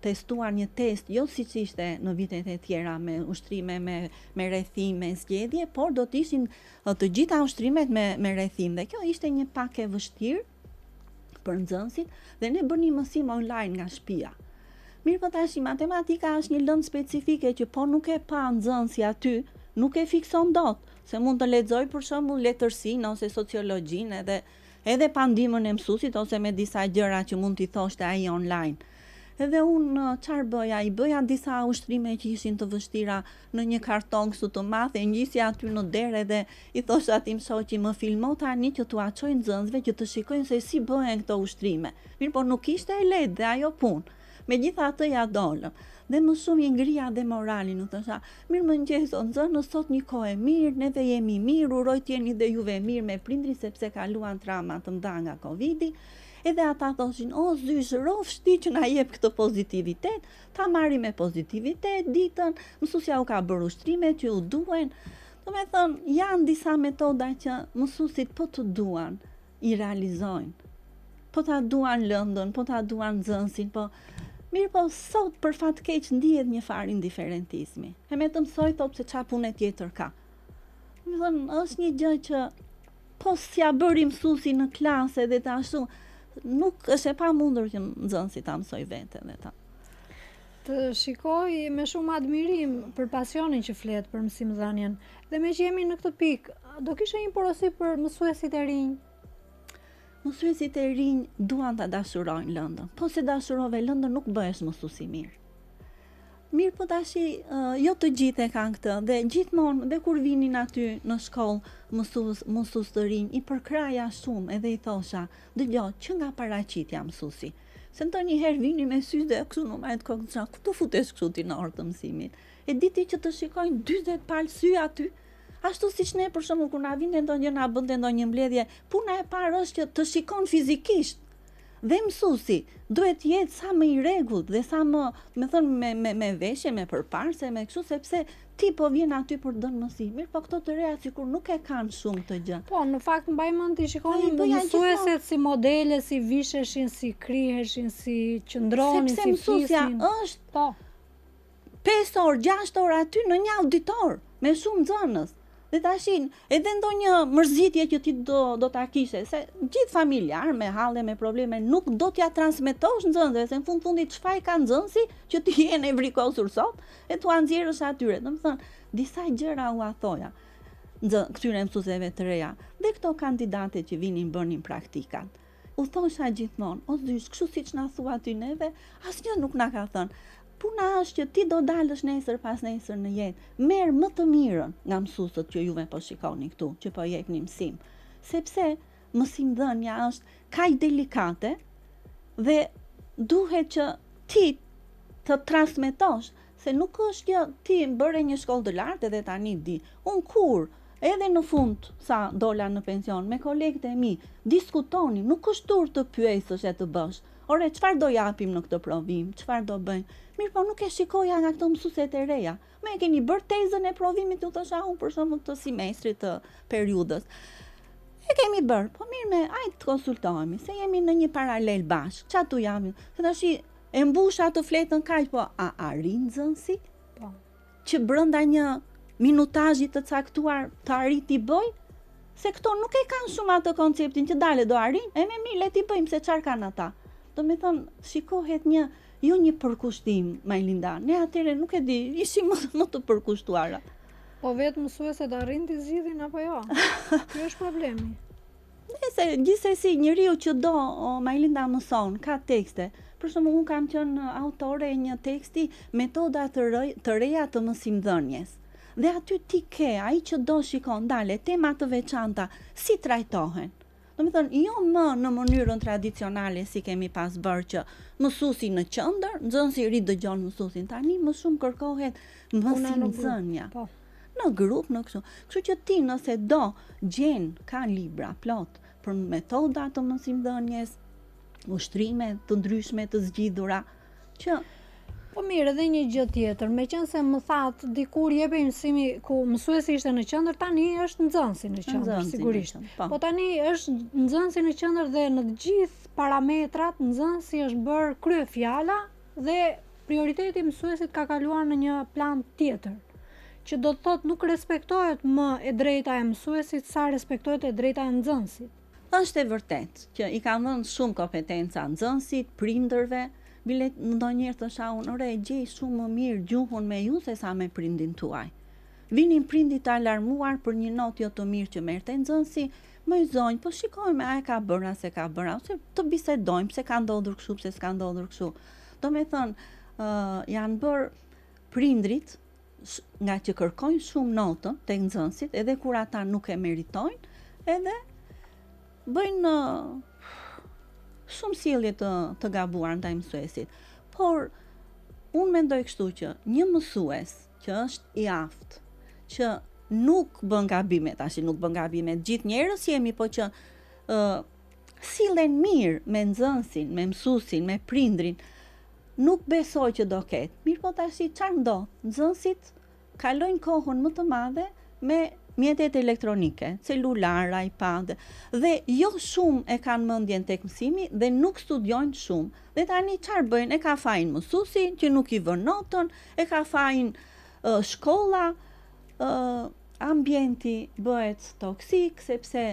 [SPEAKER 2] testuar një test, jo siç ishte në vitet e tjera me ushtrime, me rrethim, me zgjedhje, por do të ishin të gjitha ushtrimet me rrethim. Dhe kjo ishte një pak e vështirë për nxënësit dhe ne bënim mësim online nga shtëpia. Mirë, po tash matematika është një lëndë specifike që po nuk e pa nxënësi aty, nuk e fikson dot, se mund të lexoj për shembull letërsinë ose sociologjinë edhe pa ndihmën e mësuesit ose me disa gjëra që mund t'i thoshte ai online. Edhe unë çfarë bëja? I bëja disa ushtrime që ishin të vështira në një karton kështu të madh, e ngjisja aty në derë edhe i thosha atim shoqi, më filmo tani që t'u çoj nxënësve që të shikojnë se si bëhen këto ushtrime. Mirë, po nuk ishte e lehtë dhe ajo punë. Megjithatë ja dolëm. Dhe më shumë i ngrija dhe moralin, u thosha, mirëmëngjes o nxënës, sot një kohë e mirë, neve jemi mirë, uroj t'jeni dhe juve mirë me prindrit sepse kaluan trauma të mëdha nga Covidi. Edhe ata thoshin, o zysh, rofshti që na jep këtë pozitivitet, ta marrim me pozitivitet ditën, mësuesja u ka bërë ushtrimet që u duhen. Do me thënë, janë disa metoda që mësuesit po të duan, i realizojnë. Po ta duan lëndën, po ta duan nxënësin, po mirë, po sot për fat keq ndihet një farë indiferentizmi. E me të mësoj thot se çfarë pune tjetër ka. Do të thënë, është një gjë që po s'ja bëri mësuesi në klasë dhe të ashtu, nuk është e pamundur që nxënësi ta mësoj veten dhe ta.
[SPEAKER 1] Të shikoj me shumë admirim për pasionin që flet për mësimdhënien. Dhe me që jemi në këtë pikë, do kishe një porosi për mësuesit e rinj?
[SPEAKER 2] Mësuesit e rinj duan ta dashurojnë lëndën. Po se dashurove lëndën nuk bëhesh mësues i mirë. Mirë, po tashi jo të gjithë e kanë këtë dhe gjithmonë dhe kur vinin aty në shkollë mësues të rinj i përkraja shumë edhe i thosha, dëgjoj, që nga paraqitja mësuesi. Se ndonjëherë vini me sy dhe kështu në majt kokë, ku të futesh kështu ti në orë të mësimit. E diti që të shikojnë 40 palë sy aty. Ashtu siç ne për shembull kur na vinte ndonjë na bënte ndonjë mbledhje, puna e parë është që të shikon fizikisht. Dhe mësuesi duhet jetë sa më i rregullt dhe sa më, me veshje, me përparse, me kështu sepse ti po vjen aty për dhënë mësim. Mirë, po këto të reja sikur nuk e kanë shumë të gjë.
[SPEAKER 1] Po, në fakt mbaj mend ti shikonin mësueset si modele, si visheshin, si kriheshin, si qëndronin, si flisnin.
[SPEAKER 2] Sepse mësuesja është
[SPEAKER 1] po
[SPEAKER 2] 5 orë, 6 orë aty në një auditor me shumë nxënës. Dhe tashin, edhe ndonjë mërzitje që ti do ta kishe, se gjithë familjar me halle, me probleme, nuk do t'ja transmetosh nxënësve, se në fundit çfarë ka nxënësi që ti je e vrikosur sot, e t'u nxjerrësh atyre. Domethënë, disa gjëra u thoja këtyre mësuesve të reja, dhe këto kandidate që vinin bënin praktikat. U thosha gjithmonë, o zysh, kështu siç na thua ty neve, asnjë nuk na ka thënë. Puna është që ti do dalësh nesër pas nesër në jetë, merr më të mirën nga mësuesët që juve po shikoni këtu, që po jepni mësim, sepse mësimdhënia është kaq delikate dhe duhet që ti të transmetosh, se nuk është që ti bëre një shkollë të lartë edhe tani di. Unë kur edhe në fund sa dola në pension me kolegët e mi, diskutonim, nuk është tur të pyesësh e të bësh. Ore, çfarë do japim në këtë provim? Çfarë do bëjmë? Mirë, po nuk e shikoja nga këto mësueset e reja. Me e keni bërë tezën e provimit, u thosha unë për shembull të semestrit të periudhës. E kemi bërë, po mirë me ajtë të konsultohemi, se jemi në një paralel bashkë. Çfarë tu japim? Se tash e mbush atë fletën kaq, po a arrin nxënësi?
[SPEAKER 1] po.
[SPEAKER 2] Që brenda një minutazhi të caktuar të arriti bëj? Se këto nuk e kanë shumë atë konceptin që dale do arrin, e me mirë le ti bëjmë se çfarë kanë ata. Do me thënë, shikohet jo një përkushtim, Majlinda. Ne atëre nuk e di, ishim më të përkushtuara.
[SPEAKER 1] Po vetë mësueset arrin t'i zgjidhin apo jo? Ky është problemi.
[SPEAKER 2] Nëse gjithsesi njeriu që do, Majlinda mëson, ka tekste. Për shembull, unë kam qenë autore e një teksti metoda të reja të mësimdhënies. Dhe aty ti ke, ai që do shikon, dale, tema të veçanta, si trajtohen. Do me thënë, jo më në mënyrën tradicionale si kemi pas bërë që mësuesi në qendër, nxënësi i ri dëgjon mësuesin. Tani më shumë kërkohet mësimdhënia. Në grup, në kështu. Kështu që ti nëse do gjen ka libra plot për metoda të mësimdhënies, ushtrime të ndryshme të zgjidhura, që
[SPEAKER 1] po mirë, edhe një gjë tjetër, meqense më thatë dikur jepej mësimi ku mësuesi ishte në qendër, tani është nxënësi në qendër, sigurisht. Po tani është nxënësi në qendër dhe në të gjithë parametrat nxënësi është bërë kryefjala dhe prioriteti i mësuesit ka kaluar në një plan tjetër, që do të thotë nuk respektohet më e drejta e mësuesit sa respektohet e drejta e nxënësit.
[SPEAKER 2] Është e vërtet që i kanë dhënë shumë kompetenca nxënësit, prindërve. Bile ndonjëherë të shaun, ore gjej shumë më mirë gjuhën me ju se sa me prindin tuaj. Vinin prindit të alarmuar për një notë jo të mirë që merrte nxënësi, më i zonjë, po shikojmë a e ka bërë, se ka bërë, ose të bisedojmë pse ka ndodhur kështu, pse s'ka ndodhur kështu. Do me thënë, janë bërë prindrit nga që kërkojnë shumë notën tek nxënësit, edhe kur ata nuk e meritojnë, edhe bëjnë shumë sjellje të gabuar ndaj mësuesit. Por unë mendoj kështu që një mësues që është i aftë, që nuk bën gabime, tash nuk bën gabime, gjithë njerëz jemi, po që sillen mirë me nxënësin, me mësuesin, me prindrin, nuk besoj që do ketë. Mirë, po tash çfarë ndodh? Nxënësit kalojnë kohën më të madhe me mjetet elektronike, celular, iPad, dhe jo shumë e kanë mendjen tek mësimi dhe nuk studiojnë shumë. Dhe tani çfarë bëjnë? E ka fajin mësuesi që nuk i vën notën, e ka fajin shkolla, ambienti bëhet toksik sepse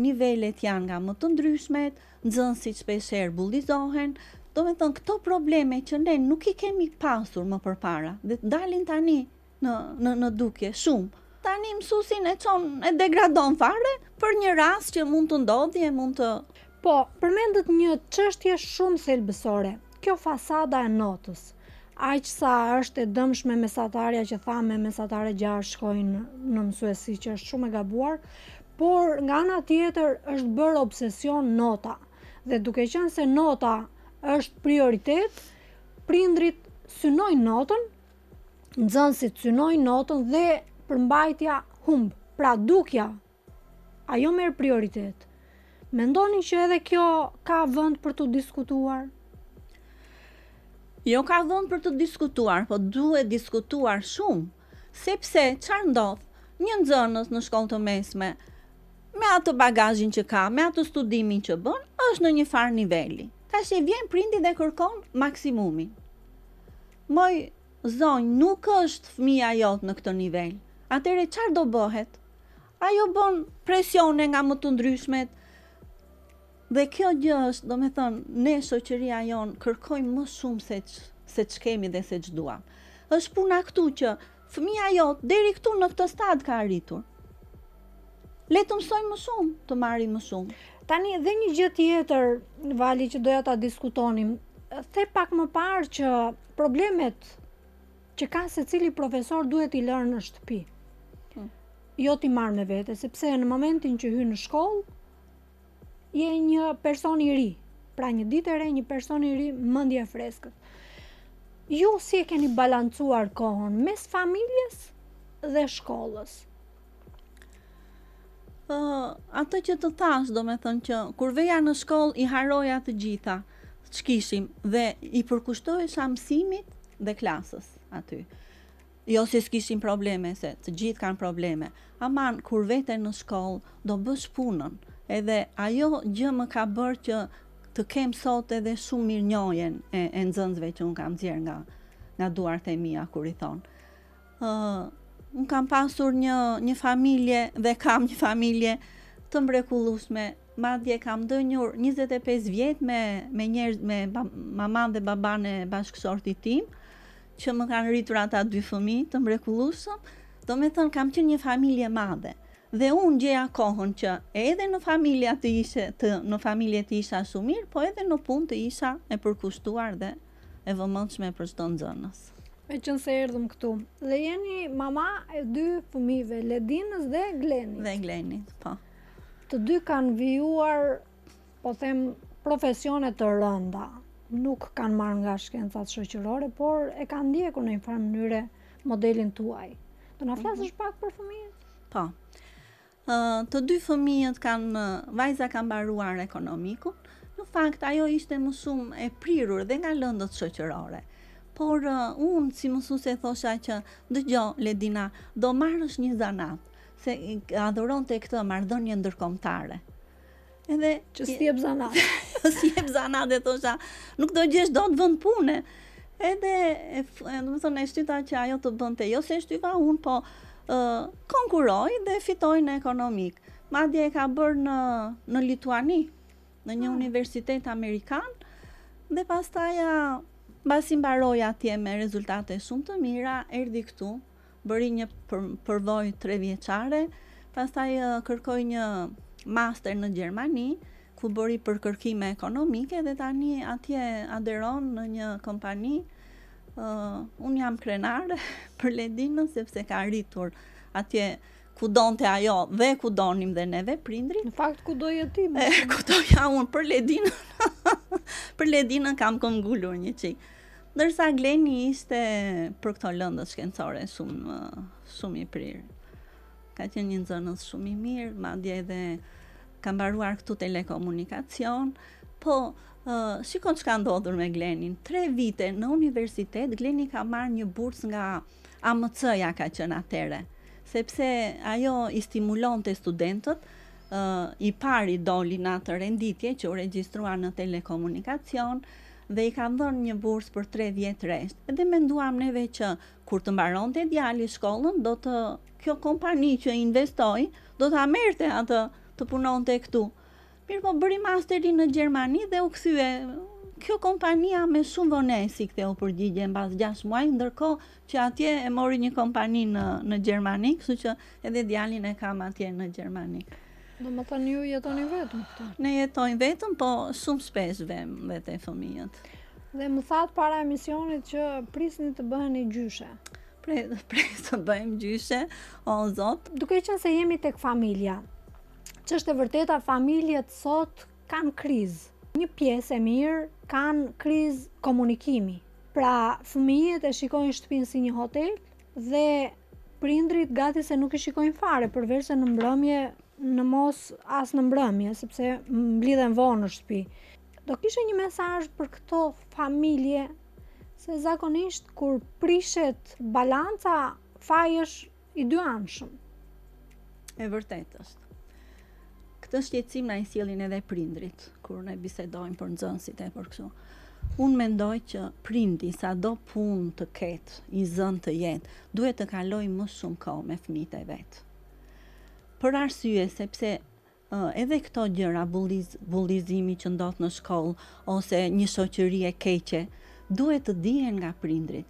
[SPEAKER 2] nivelet janë nga më të ndryshmet, nxënësit shpeshherë bullizohen. Do me thënë, këto probleme që ne nuk i kemi pasur më përpara dhe dalin tani në dukje shumë. Tani mësuesin e çon, e degradon fare për një rast që mund të ndodhi e mund të...
[SPEAKER 1] Po, përmendet një çështje shumë thelbësore, kjo fasada e notës. Aq sa është e dëmshme mesatarja që tha me mesatare 6 shkojnë në mësuesi, që është shumë e gabuar, por nga ana tjetër është bërë obsesion nota. Dhe duke qenë se nota është prioritet, prindrit synojnë notën, nxënësit synojnë notën dhe përmbajtja humb, pra dukja, ajo merr prioritet. Mendoni që edhe kjo ka vend për të diskutuar?
[SPEAKER 2] Jo ka vend për të diskutuar, po duhet diskutuar shumë, sepse çfarë ndodh? Një nxënës në shkollë të mesme, me atë bagazhin që ka, me atë studimin që bën, është në një farë niveli. Tash vjen prindi dhe kërkon maksimumin. Moj zonjë, nuk është fëmia jot në këtë nivel. Atëre çfarë do bëhet? Ajo bën presione nga më të ndryshmet. Dhe kjo gjë është, do me thënë, ne shoqëria jonë kërkojmë më shumë se ç'kemi dhe se ç'duam. Është puna këtu që fëmia jot deri këtu në këtë stad ka arritur. Le të mësojmë më shumë, të marrim më shumë.
[SPEAKER 1] Tani dhe një gjë tjetër, Vali, që doja ta diskutonim. The pak më parë që problemet që ka secili profesor duhet i lërë në shtëpi. Jo t'i marrë me vete, sepse në momentin që hyn në shkollë, je një person i ri. Pra një ditë e re, një person i ri, mendje freskët. Ju si e keni balancuar kohën mes familjes dhe shkollës?
[SPEAKER 2] Atë që të thash, do me thënë që kur veja në shkollë i haroja të gjitha ç'kishim dhe i përkushtohesha mësimit dhe klasës aty. Jo se s'kishim probleme, se të gjithë kanë probleme. Aman, kur vete në shkollë, do bësh punën. Edhe ajo gjë më ka bërë që të kem sot edhe shumë mirënjohjen e nxënësve që unë kam nxjerr nga duart e mia kur i thon. Unë kam pasur një familje dhe kam një familje të mrekullueshme. Madje kam dënjur 25 vjet me maman dhe baban e bashkëshortit tim, që më kanë rritur ata 2 fëmijë të mrekullueshëm. Do me thënë, kam qenë një familje madhe. Dhe unë gjeja kohën që edhe në familje të isha shumë mirë, po edhe në punë të isha e përkushtuar dhe e vëmendshme për çdo nxënës.
[SPEAKER 1] Me qënë se erdhëm këtu. Dhe jeni mama e 2 fëmijëve, Ledinës dhe Glenit.
[SPEAKER 2] Dhe Glenit, po.
[SPEAKER 1] Të dy kanë vijuar, po them, profesione të rënda. Nuk kanë marrë nga shkencat shoqërore, por e kanë ndjekur në një farë mënyre modelin tuaj. Do na flasësh pak për fëmijët?
[SPEAKER 2] Po. Të dy fëmijët vajza kanë mbaruar ekonomikun. Në fakt, ajo ishte më shumë e prirur dhe nga lëndët shoqërore. Por unë, si mësuese, thosha që dëgjoj Ledina, do marrësh një zanat, se adhuronte këtë marrëdhënie ndërkombëtare. Edhe
[SPEAKER 1] që s'jep zanat.
[SPEAKER 2] S'jep zanat, e thosha, nuk do gjesh dot vend pune. Edhe domethënë e shtyta që ajo të bënte, jo se e shtyva unë, po konkuroj dhe fitoj në ekonomik. Madje e ka bërë në Lituani, në një universitet amerikan, dhe pastaj mbasi mbaroi atje me rezultate shumë të mira, erdhi këtu, bëri një përvojë 3 vjeçare, pastaj kërkoi një master në Gjermani, ku bëri për kërkime ekonomike dhe tani atje aderon në një kompani. Unë jam krenare për Ledinën sepse ka arritur atje ku donte ajo dhe ku donim dhe neve prindrit.
[SPEAKER 1] Në fakt ku doja ti?
[SPEAKER 2] Ku doja unë për Ledinën. Për Ledinën kam këmbgulur një çik. Ndërsa Gleni ishte për këto lëndët shkencore shumë i prirë. Ka qenë një nxënës shumë i mirë, madje edhe ka mbaruar këtu telekomunikacion, po shikon çka ndodhur me Glenin. 3 vite në universitet, Gleni ka marrë një bursë nga AMC-ja, ka qenë atëre, sepse ajo i stimulonte studentët, i pari doli në atë renditje që u regjistruar në telekomunikacion dhe i ka dhënë një bursë për 3 vjet rresht. Edhe menduam neve që kur të mbaronte djali shkollën, kjo kompani që investoi do ta merrte atë të punonte këtu. Mirë, po bëri masterin në Gjermani dhe u kthye. Kjo kompania me shumë vonesi ktheu përgjigje mbas 6 muaj, ndërkohë që atje e mori një kompani në Gjermani, kështu që edhe djalin e kam atje në Gjermani.
[SPEAKER 1] Domethënë ju jetoni vetëm këtu?
[SPEAKER 2] Ne jetojmë vetëm, po shumë shpesh vëmë vete fëmijët.
[SPEAKER 1] Dhe më thatë para emisionit që prisni të bëheni gjyshe.
[SPEAKER 2] Pres të bëjmë gjyshe, o zot.
[SPEAKER 1] Duke qenë se jemi tek familja, ç'është e vërteta, familjet sot kanë krizë. Një pjesë e mirë kanë krizë komunikimi. Pra, fëmijët e shikojnë shtëpinë si një hotel dhe prindrit gati se nuk i shikojnë fare, përveç se në mbrëmje, në mos as në mbrëmje, sepse mblidhen vonë në shtëpi. Do kishe një mesazh për këto familje, se zakonisht kur prishet balanca, faji është i dyanshëm.
[SPEAKER 2] E vërtet është. Këtë shqetësim na i sjellin edhe prindrit kur ne bisedojmë për nxënësit e për kështu. Unë mendoj që prindi sado punë të ketë, i zënë të jetë, duhet të kalojë më shumë kohë me fëmijët e vet. Për arsye sepse edhe këto gjëra, bullizimi që ndodh në shkollë ose një shoqëri e keqe, duhet të dihen nga prindrit.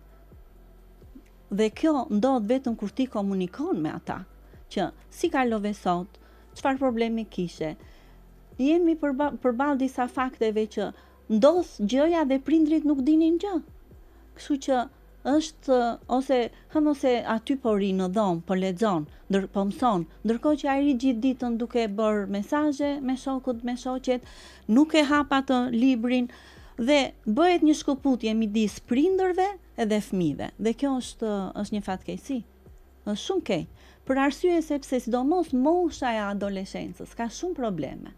[SPEAKER 2] Dhe kjo ndodh vetëm kur ti komunikon me ata, që si kalove sot, çfarë problemi kishe. Jemi përballë disa fakteve që ndodh gjëja dhe prindrit nuk dinin gjë. Kështu që është ose aty po ri në dhomë, po lexon, po mëson, ndërkohë që ai ri gjithë ditën duke bërë mesazhe me shokut, me shoqet, nuk e hap atë librin dhe bëhet një shkëputje midis prindërve edhe fëmijëve. Dhe kjo është një fatkeqësi. Është shumë keq. Për arsye sepse sidomos mosha e adoleshencës ka shumë probleme.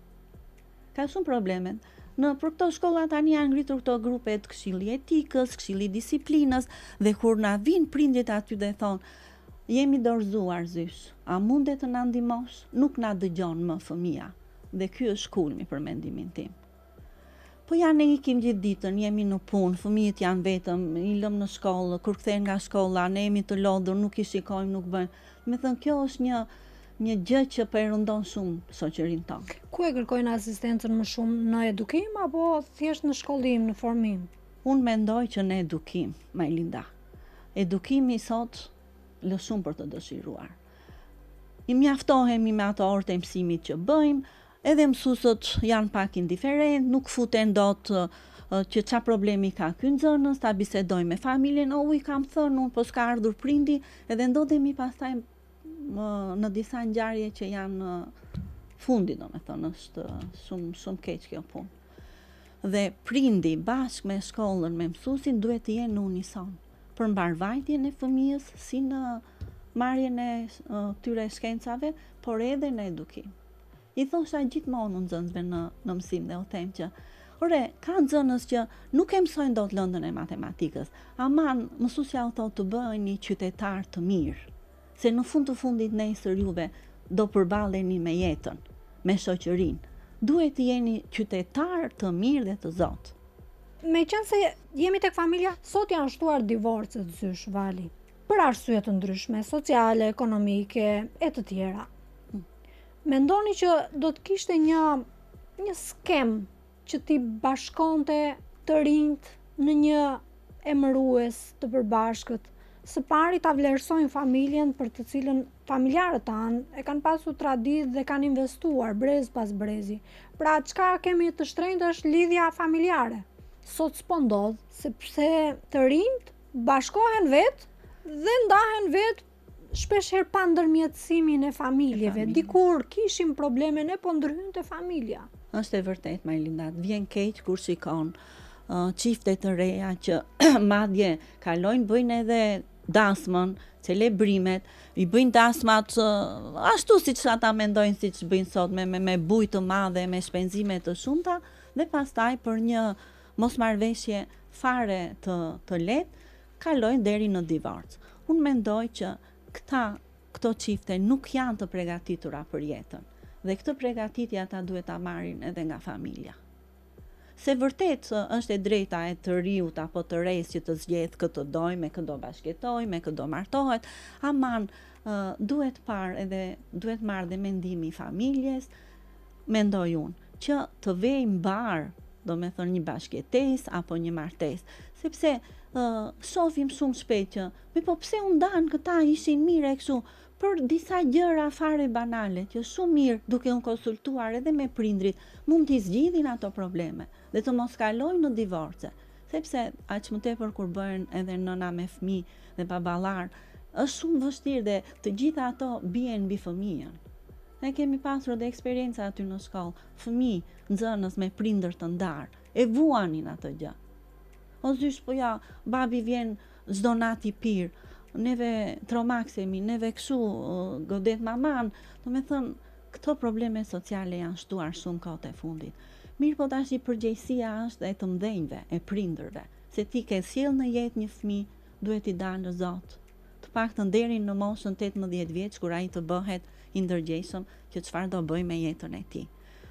[SPEAKER 2] Për këto shkolla tani janë ngritur këto grupe të këshilli etikës, këshilli disiplinës, dhe kur na vin prindrit aty dhe thonë, jemi dorëzuar zysh, a mundet të na ndihmosh? Nuk na dëgjon më fëmia. Dhe ky është kulmi për mendimin tim. Po ne ikim gjithë ditën, jemi në punë, fëmijët janë vetëm, i lëm në shkollë, kur kthehen nga shkolla, ne jemi të lodhur, nuk i shikojmë, nuk bëjmë. Me thënë, kjo është një gjë që përrëndon shumë shoqërinë tonë.
[SPEAKER 1] Ku e kërkojnë asistencën më shumë, në edukim apo thjesht në shkollim, në formim?
[SPEAKER 2] Unë mendoj që në edukim, Majlinda. Edukimi sot lë shumë për të dëshiruar. I mjaftohemi me ato orët e mësimit që bëjmë, edhe mësuesët janë pak indiferent, nuk futen dot që qa problemi ka ky nxënës, ta bisedoj me familjen, i kam thënë unë, po s'ka ardhur prindi, edhe ndodhemi pastaj në disa ngjarje që janë fundi, domethënë, është shumë keq kjo punë. Dhe prindi bashkë me shkollën, me mësuesin duhet të jenë në unison për mbarvajtjen e fëmijës si në marrjen e tyre shkencave, por edhe në edukim. I thosha gjithmonë nxënësve në mësim dhe u them që ka nxënës që nuk e mësojnë dot lëndën e matematikës, aman mësuesja u thotë të bëheni qytetar të mirë, se në fund të fundit nesër juve do përballeni me jetën, me shoqërinë. Duhet të jeni qytetar të mirë dhe të zotë.
[SPEAKER 1] Me qenë se jemi tek familja, sot janë shtuar divorcet zysh, Vali, për arsye të ndryshme, sociale, ekonomike e të tjera. Mendoni që do të kishte një skem që t'i bashkonte të rinjt në një emërues të përbashkët, së pari ta vlerësojnë familjen për të cilën familjarët tanë e kanë pasur traditë dhe kanë investuar brez pas brezi. Pra çka kemi të shtrenjtë është lidhja familjare. Sot s'po ndodh, sepse të rinjt bashkohen vetë dhe ndahen vetë shpesh herë pa ndërmjetësimin e familjeve. Dikur kishim probleme, ne po ndryhynte familja.
[SPEAKER 2] Është e vërtet, Majlinda, vjen keq kur shikon çifte të reja që madje kalojnë, bëjnë edhe dasmën, celebrimet, i bëjnë dasmat ashtu siç ata mendojnë, siç bëjnë sot me bujë të madhe, me shpenzime të shumta, dhe pastaj për një mosmarrveshje fare të lehtë kalojnë deri në divorc. Unë mendoj që këto çifte nuk janë të përgatitura për jetën, dhe këtë përgatitje ata duhet ta marrin edhe nga familja. Se vërtet është e drejta e të riut apo të rejës që të zgjedh këtë doj, me këtë do bashketoj, me këtë do martohet, aman duhet marrë dhe mendimi i familjes, mendoj unë, që të vej mbar, do me thënë një bashkëtesë apo një martesë, sepse shohim shumë shpejt që, po pse u ndan këta, ishin mirë e kështu, për disa gjëra fare banale, që shumë mirë duke unë konsultuar edhe me prindrit, mund t'i zgjidhin ato probleme dhe të mos kalojnë në divorce, sepse aq më tepër kur bëhen edhe nëna me fëmijë dhe baballar, është shumë vështirë dhe të gjitha ato bien mbi fëmijën. Ne kemi pasur edhe eksperjenca aty në shkollë, fëmijë, nxënës me prindër të ndarë, e vuanin atë gjë. O zysh, po ja, babi vjen çdo natë i pirë, neve tromaksemi, neve këshu godet maman, do me thënë, këto probleme sociale janë shtuar shumë kohët e fundit. Mirë po tash i përgjegjësia është e të mdhenjve, e prindërve, se ti ke sjell në jetë një fëmijë, duhet i dalë Zot. Të paktën deri në moshën 18 vjeç, kur ai të bëhet i ndërgjegjshëm, që çfarë do bëj me jetën e tij.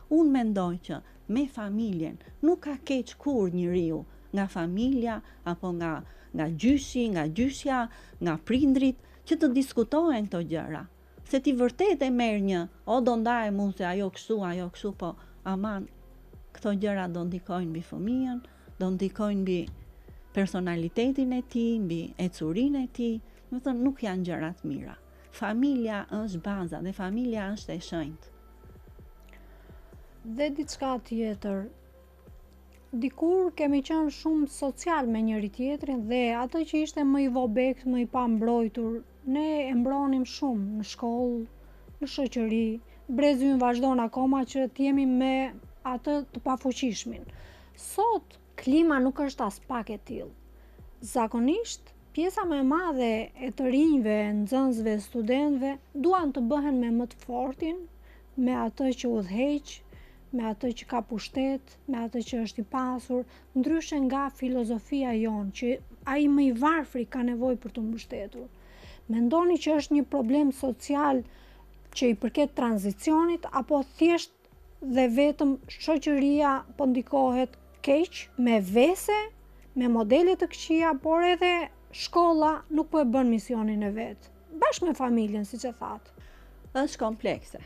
[SPEAKER 2] Unë mendoj që me familjen nuk ka keq kur njeriu nga familja apo nga gjyshi, nga gjyshja, nga prindrit, që të diskutohen këto gjëra. Se ti vërtet e merr një, do ndaje mund se ajo kështu, po aman, këto gjëra do ndikojnë mbi fëmijën, do ndikojnë mbi personalitetin e tij, mbi ecurinë e tij, do të thënë nuk janë gjëra të mira. Familja është baza dhe familja është e shenjtë.
[SPEAKER 1] Dhe diçka tjetër, dikur kemi qenë shumë social me njëri tjetrin dhe atë që ishte më i vobekt, më i pambrojtur, ne e mbronim shumë në shkollë, në shoqëri, brezi ynë vazhdon akoma që t'jemi me atë të pafuqishmin. Sot klima nuk është as pak e tillë. Zakonisht pjesa më e madhe e të rinjve, nxënësve, studentëve duan të bëhen me më të fortin, me atë që udhëheq, me atë që ka pushtet, me atë që është i pasur, ndryshe nga filozofia jonë, që ai më i varfri ka nevojë për të mbështetur. Mendoni që është një problem social që i përket tranzicionit, apo thjesht dhe vetëm shoqëria po ndikohet keq, me vese, me modele të këqija, por edhe shkolla nuk po e bën misionin e vet, bashkë me familjen, siç e thatë.
[SPEAKER 2] Është komplekse.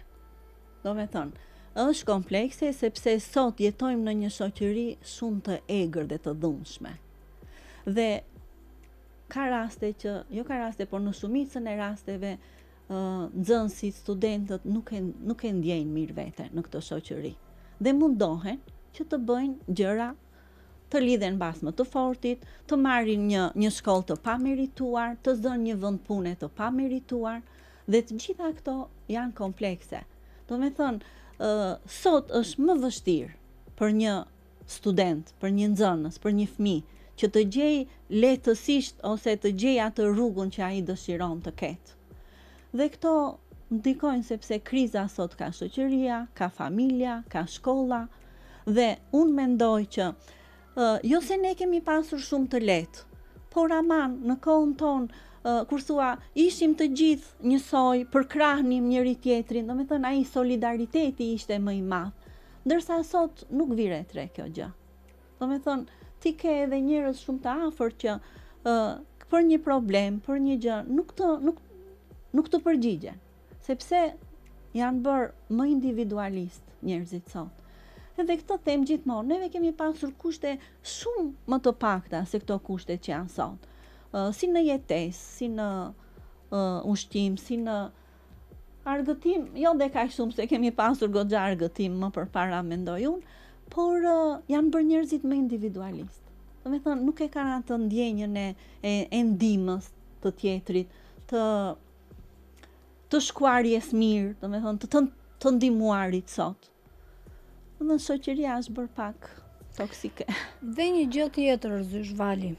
[SPEAKER 2] Do me thënë, është komplekse sepse sot jetojmë në një shoqëri shumë të egër dhe të dhunshme. Dhe ka raste që, por në shumicën e rasteve nxënësit, studentët nuk e ndjejnë mirë vete në këtë shoqëri. Dhe mundohen që të bëjnë gjëra të lidhen bas më të fortit, të marrin një shkollë të pamerituar, të zënë një vend pune të pamerituar, dhe të gjitha këto janë komplekse. Do me thënë, sot është më vështirë për një student, për një nxënës, për një fëmijë që të gjej lehtësisht ose të gjej atë rrugën që ai dëshiron të ketë. Dhe këto ndikojnë sepse kriza sot ka shoqëria, ka familja, ka shkolla, dhe unë mendoj që jo se ne kemi pasur shumë të lehtë, por aman në kohën tonë, kur thua ishim të gjithë njësoj, përkrahnim njëri tjetrin, do me thënë ai solidariteti ishte më i madh, ndërsa sot nuk vire tre kjo gjë. Do me thënë ti ke edhe njerëz shumë të afërt që për një problem, për një gjë, nuk të përgjigjen, sepse janë bërë më individualist njerëzit sot. Edhe këto them gjithmonë, neve kemi pasur kushte shumë më të pakta se këto kushte që janë sot. Si në jetesë, si në ushqim, si në argëtim, jo dhe kaq shumë se kemi pasur goxha argëtim më përpara mendoj unë, por janë bërë njerëzit më individualist. Do me thënë, nuk e kanë atë ndjenjën e ndihmës të tjetrit, të shkuarjes mirë, do me thënë, të ndihmuarit sot. Dhe shoqëria është bërë pak toksike.
[SPEAKER 1] Dhe një gjë tjetër, Zysh Vali.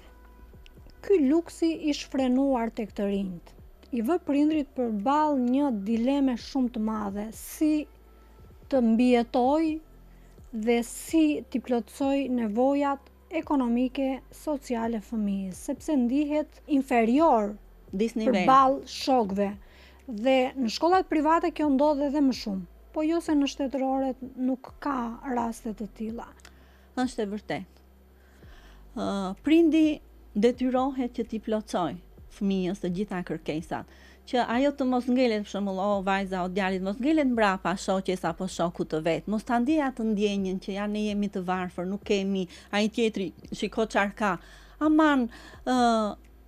[SPEAKER 1] Ky luksi i shfrenuar tek të rinjt i vë prindrit përballë një dileme shumë të madhe, si të mbijetoj dhe si t'i plotësoj nevojat ekonomike, sociale fëmijës, sepse ndihet inferior përballë shokëve. Dhe në shkollat private kjo ndodh edhe më shumë. Po jo se në shtetëroret nuk ka raste të tilla.
[SPEAKER 2] Është e vërtet. Prindi detyrohet që t'i plotësoj fëmijës të gjitha kërkesat, që ajo të mos ngelet për shembull, vajza o djalit mos ngelet mbrapa shoqes apo shokut të vet, mos ta ndjej atë ndjenjën që ja ne jemi të varfër, nuk kemi, ai tjetri shiko çfarë ka. Aman,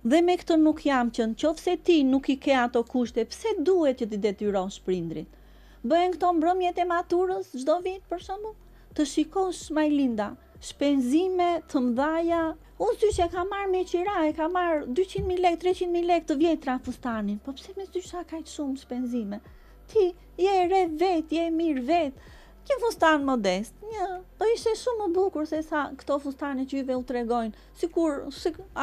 [SPEAKER 2] dhe me këtë nuk jam që nëse ti nuk i ke ato kushte, pse duhet që ti detyrosh prindrit? Bëhen këto mbrëmjet e maturës çdo vit për shembull, të shikosh Majlinda, shpenzime të mëdhaja, unë syç e ka marrë me qira, e ka marrë 200.000 lekë, 300.000 lekë të vjetra fustanin, po pse me syça kaq shumë shpenzime? Ti je e re vet, je e mirë vet, një fustan modest, do ishte shumë më bukur se sa këto fustane që juve u tregojnë,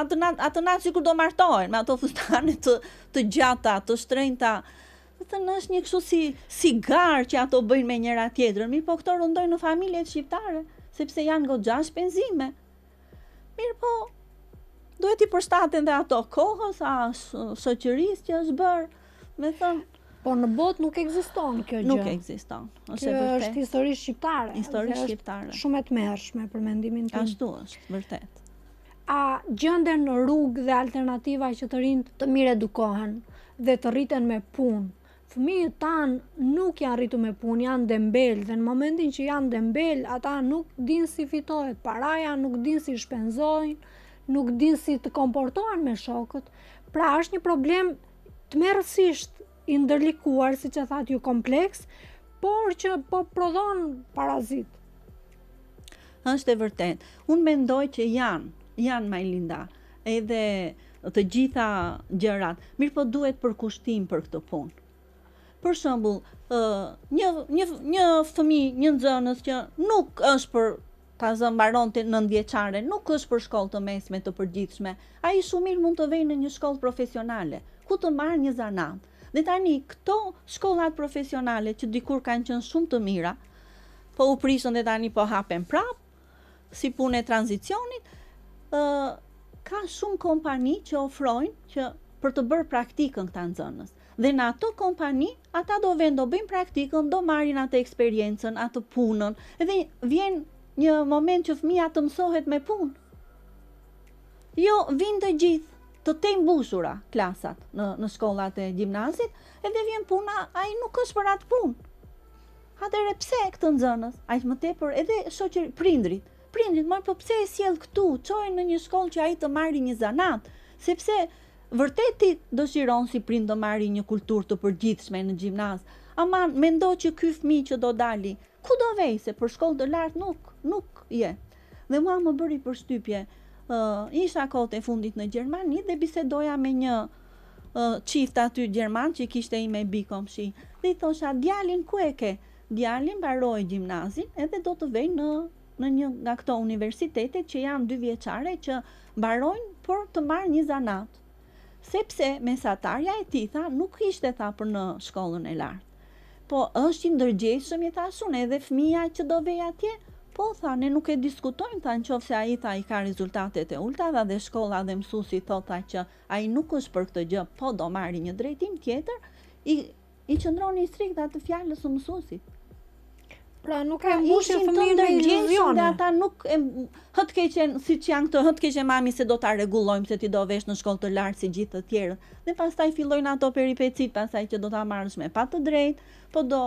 [SPEAKER 2] atë natë sikur do martohen me ato fustane të gjata, të shtrenjta. Të është një kështu si garë që ato bëjnë me njëra tjetrën, mirë po këto rëndojnë në familjet shqiptare, sepse janë goxha shpenzime. Mirë po, duhet i përshtaten dhe ato kohës, shoqërisë që është bërë, me thënë.
[SPEAKER 1] Po në botë nuk ekziston kjo gjë.
[SPEAKER 2] Nuk ekziston.
[SPEAKER 1] Kjo është histori shqiptare.
[SPEAKER 2] Histori shqiptare.
[SPEAKER 1] Shumë e tmerrshme për mendimin tim.
[SPEAKER 2] Ashtu është, vërtet.
[SPEAKER 1] A gjenden rrugë dhe alternativa që të rinjt të mirë edukohen dhe të rriten me punë? Fëmijët tanë nuk janë rritur me punë, janë dembel, dhe në momentin që janë dembel, ata nuk din si fitohet paraja, nuk din si shpenzojnë, nuk din si të komportohen me shokët. Pra është një problem tmerrësisht i ndërlikuar, siç e thatë ju, kompleks, por që po prodhon parazit.
[SPEAKER 2] Është e vërtet. Unë mendoj që janë Majlinda, edhe të gjitha gjërat, mirë po duhet përkushtim për këtë punë. Për shembull, një fëmijë, një nxënës që nuk është për ta mbaronte 9 vjeçare, nuk është për shkollë të mesme të përgjithshme, ai shumë mirë mund të vejë në një shkollë profesionale, ku të marrë një zanat. Dhe tani këto shkollat profesionale që dikur kanë qenë shumë të mira, po u prishën dhe tani po hapen prap, si punë e tranzicionit, ka shumë kompani që ofrojnë që për të bërë praktikën këta nxënës. Dhe në ato kompani, ata do bëjnë praktikën, do marrin atë eksperiencën, atë punën, edhe vjen një moment që fëmia të mësohet me punë. Jo, vinë të gjithë, të tembushura klasat në shkollat e gjimnazit, edhe vjen puna, ai nuk është për atë punë. Atëherë pse këtë nxënës? Aq më tepër edhe prindrit, po pse e sjell këtu, çojnë në një shkollë që ai të marrë një zanat, sepse vërtet ti dëshiron si prind të marrë një kulturë të përgjithshme në gjimnaz. Aman, mendo që ky fëmijë që do dali, ku do vej, se për shkollë të lartë nuk je. Dhe mua më bëri përshtypje, isha kohët e fundit në Gjermani dhe bisedoja me një qift aty Gjerman që kishte i me bikomshi. Dhe i thosha, djalin ku e ke? Djalin mbaroi gjimnazin edhe do të vej në një nga këto universitete që janë 2 vjeçare që mbarojnë por të marrë një zanat. Sepse mesatarja e tij tha nuk ishte tha për në shkollën e lartë. Po është i ndërgjegjshëm i thashun edhe fëmia që do vej atje. Po tha, ne nuk e diskutojmë, tha, nëse ai tha i ka rezultatet e ulta dhe shkolla dhe mësuesi thota që ai nuk është për këtë gjë, po do marri një drejtim tjetër, i qëndroni strikt atë fjalës së mësuesit.
[SPEAKER 1] Pra nuk e mbushin fëmijën me iluzione.
[SPEAKER 2] Dhe ata nuk hëtkeqen siç janë këto, hëtkeqen mami se do ta rregullojmë se ti do vesh në shkollë të lartë si gjithë të tjerët. Dhe pastaj fillojnë ato peripecit pastaj që do ta marrësh me pa të drejtë, po do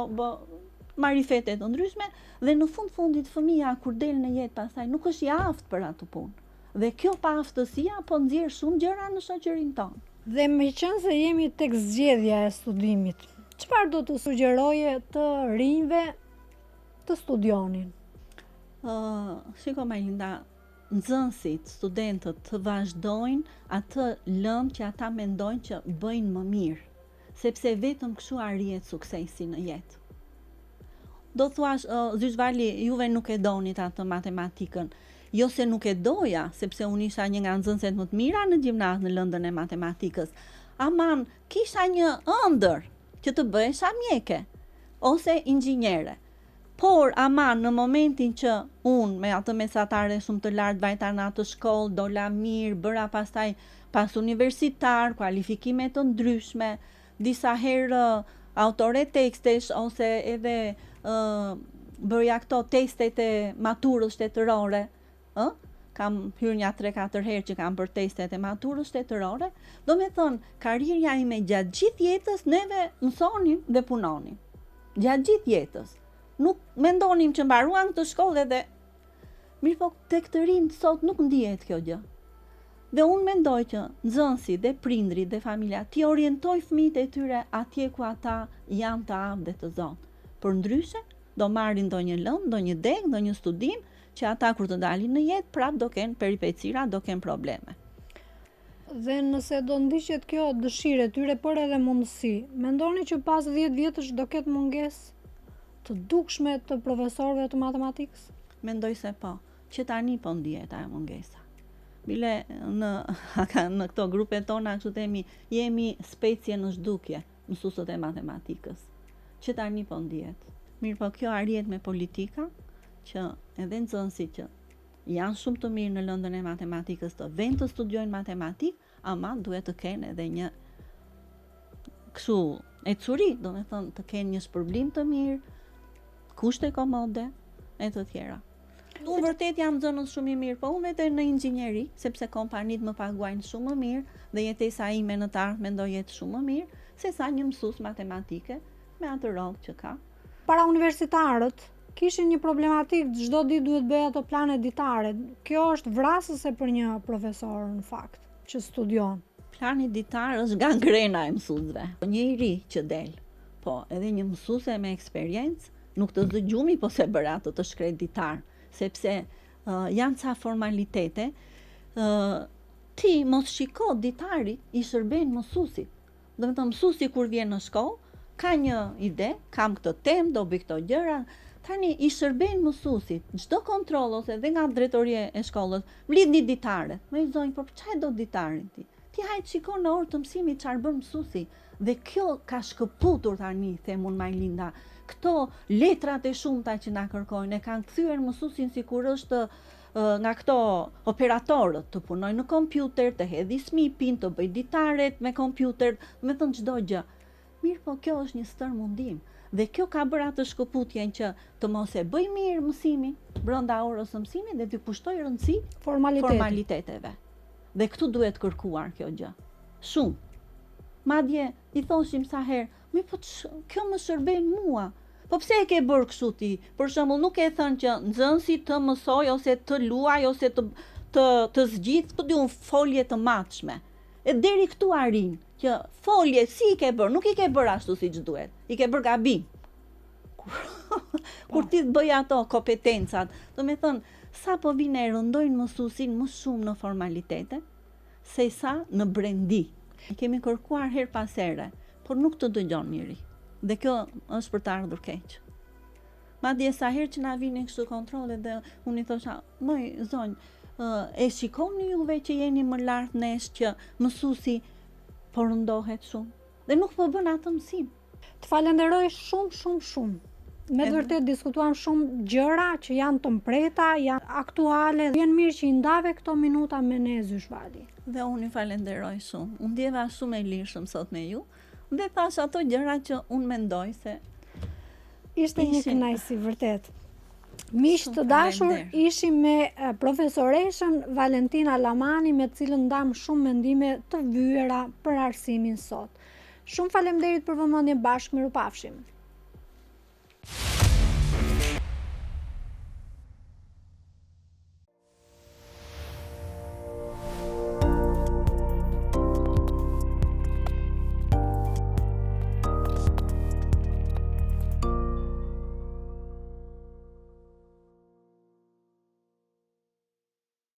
[SPEAKER 2] marifete të ndryshme dhe në fundit fëmia kur del në jetë pastaj nuk është i aftë për atë punë. Dhe kjo paaftësia po nxjerr shumë gjëra në shoqërinë tonë.
[SPEAKER 1] Dhe meqense jemi tek zgjedhja e studimit, çfarë do të sugjeroje të rinjve të studionin?
[SPEAKER 2] Shiko Majlinda, nxënësit, studentët të vazhdojnë atë lëndë që ata mendojnë që bëjnë më mirë, sepse vetëm kështu arrihet suksesi në jetë. Do thuash, Zyshvali, juve nuk e donit atë matematikën. Jo se nuk e doja, sepse unë isha një nga nxënësit më të mira në gjimnaz në lëndën e matematikës. Aman, kisha një ëndër që të bëhesha mjeke ose inxhiniere. Por aman në momentin që unë me atë mesatare shumë të lartë vajta në atë shkollë, dola mirë, bëra pastaj pas universitar, kualifikime të ndryshme, disa herë autore tekstesh ose edhe bërja këto testet e maturës shtetërore. Kam hyrë një 3-4 herë që kam bërë testet e maturës shtetërore. Do me thënë, karrierja ime gjatë gjithë jetës neve mësonim dhe punonim. Gjatë gjithë jetës. Nuk mendonim që mbaruan këtë shkollë dhe mirë po tek të rinë sot nuk ndihet kjo gjë. Dhe unë mendoj që nxënësi dhe prindri dhe familja ti orientoj fëmijët e tyre atje ku ata janë të aftë dhe të zonë. Për ndryshe, do marrin ndonjë lëndë, ndonjë deg, ndonjë studim, që ata kur të dalin në jetë, prap do kenë peripecira, do kenë probleme.
[SPEAKER 1] Dhe nëse do ndiqet kjo dëshirë e tyre për edhe mundësi, mendoni që pas 10 vjetësh do ketë mungesë të dukshme të profesorëve të matematikës?
[SPEAKER 2] Mendoj se po, që tani po ndihet ajo mungesa. Bile në këto grupe tona, kështu themi, jemi specie në zhdukje, mësuesët e matematikës. Që tani po ndihet. Mirë po kjo arrihet me politika, që edhe nxënësit që janë shumë të mirë në lëndën e matematikës të vend të studiojnë matematikë, ama duhet të kenë edhe një kështu ecuri, do me thënë të kenë një shpërblim të mirë, kushte komode e të tjera. Unë vërtet jam nxënës shumë i mirë, po unë vetë në inxhinieri, sepse kompanitë më paguajnë shumë më mirë dhe jetesa ime në të ardhmen do jetë shumë më mirë se sa një mësues matematike me atë rrollë që ka.
[SPEAKER 1] Para universitarët kishin një problematik, çdo ditë duhet bëj ato plane ditare. Kjo është vrasëse për një profesor në fakt që studion.
[SPEAKER 2] Plani ditar është gangrena e mësuesve. Një i ri që del, po edhe një mësuese me eksperiencë, nuk të dëgjumi po se bëra ato të shkret ditar, sepse janë ca formalitete, ti mos shiko ditari i shërben mësuesit. Do të thënë mësuesi kur vjen në shkollë, ka një ide, kam këtë temë, do bëj këto gjëra, tani i shërben mësuesit. Çdo kontroll ose edhe nga drejtoria e shkollës, mlidhni ditare. Më i zonjë, po çfarë do ditarin ti? Ti hajt shiko në orë të mësimit çfarë bën mësuesi. Dhe kjo ka shkëputur tani, themun Majlinda. Këto letrat e shumta që na kërkojnë e kanë kthyer mësuesin sikur është nga këto operatorët të punojnë në kompjuter, të hedhi smipin, të bëj ditaret me kompjuter, me thënë çdo gjë. Mirë, po kjo është një stërmundim. Dhe kjo ka bërë atë shkëputjen që të mos e bëj mirë mësimin brenda orës së mësimit dhe të kushtoj rëndësi formaliteteve. Dhe këtu duhet kërkuar kjo gjë. Shumë. Madje i thoshim sa herë, po kjo më shërben mua. Po pse e ke bërë kështu ti? Për shembull, nuk e thënë që nxënësi të mësoj ose të luaj ose të zgjidh, po diun folje të matshme. E deri këtu arrin që folje si i ke bërë, nuk i ke bërë ashtu siç duhet. I ke bërë gabim. Kur ti të bëj ato kompetencat, do me thënë, sa po vinë e rëndojnë mësuesin më shumë në formalitete, se sa në brendi. Kemi kërkuar her pas here, por nuk të dëgjon miri. Dhe kjo është për të ardhur keq. Madje sa herë që na vinin kështu kontrole dhe unë i thosha, moj zonjë, e shikoni juve që jeni më lart nesh që mësuesi po rëndohet shumë dhe nuk po bën atë mësim.
[SPEAKER 1] Të falenderoj shumë. Me të vërtet diskutuam shumë gjëra që janë të mpreta, janë aktuale. Vjen mirë që i ndave këto minuta me ne Zyshvali.
[SPEAKER 2] Dhe unë i falenderoj shumë. Unë ndjeva shumë e lirshëm sot me ju. Dhe thash ato gjëra që unë mendoj se
[SPEAKER 1] ishte një kënaqësi vërtet. Miq të dashur, ishim me profesoreshën Valentina Lamani, me cilën ndam shumë mendime të vyera për arsimin sot. Shumë faleminderit për vëmendjen, bashkë mirupafshim.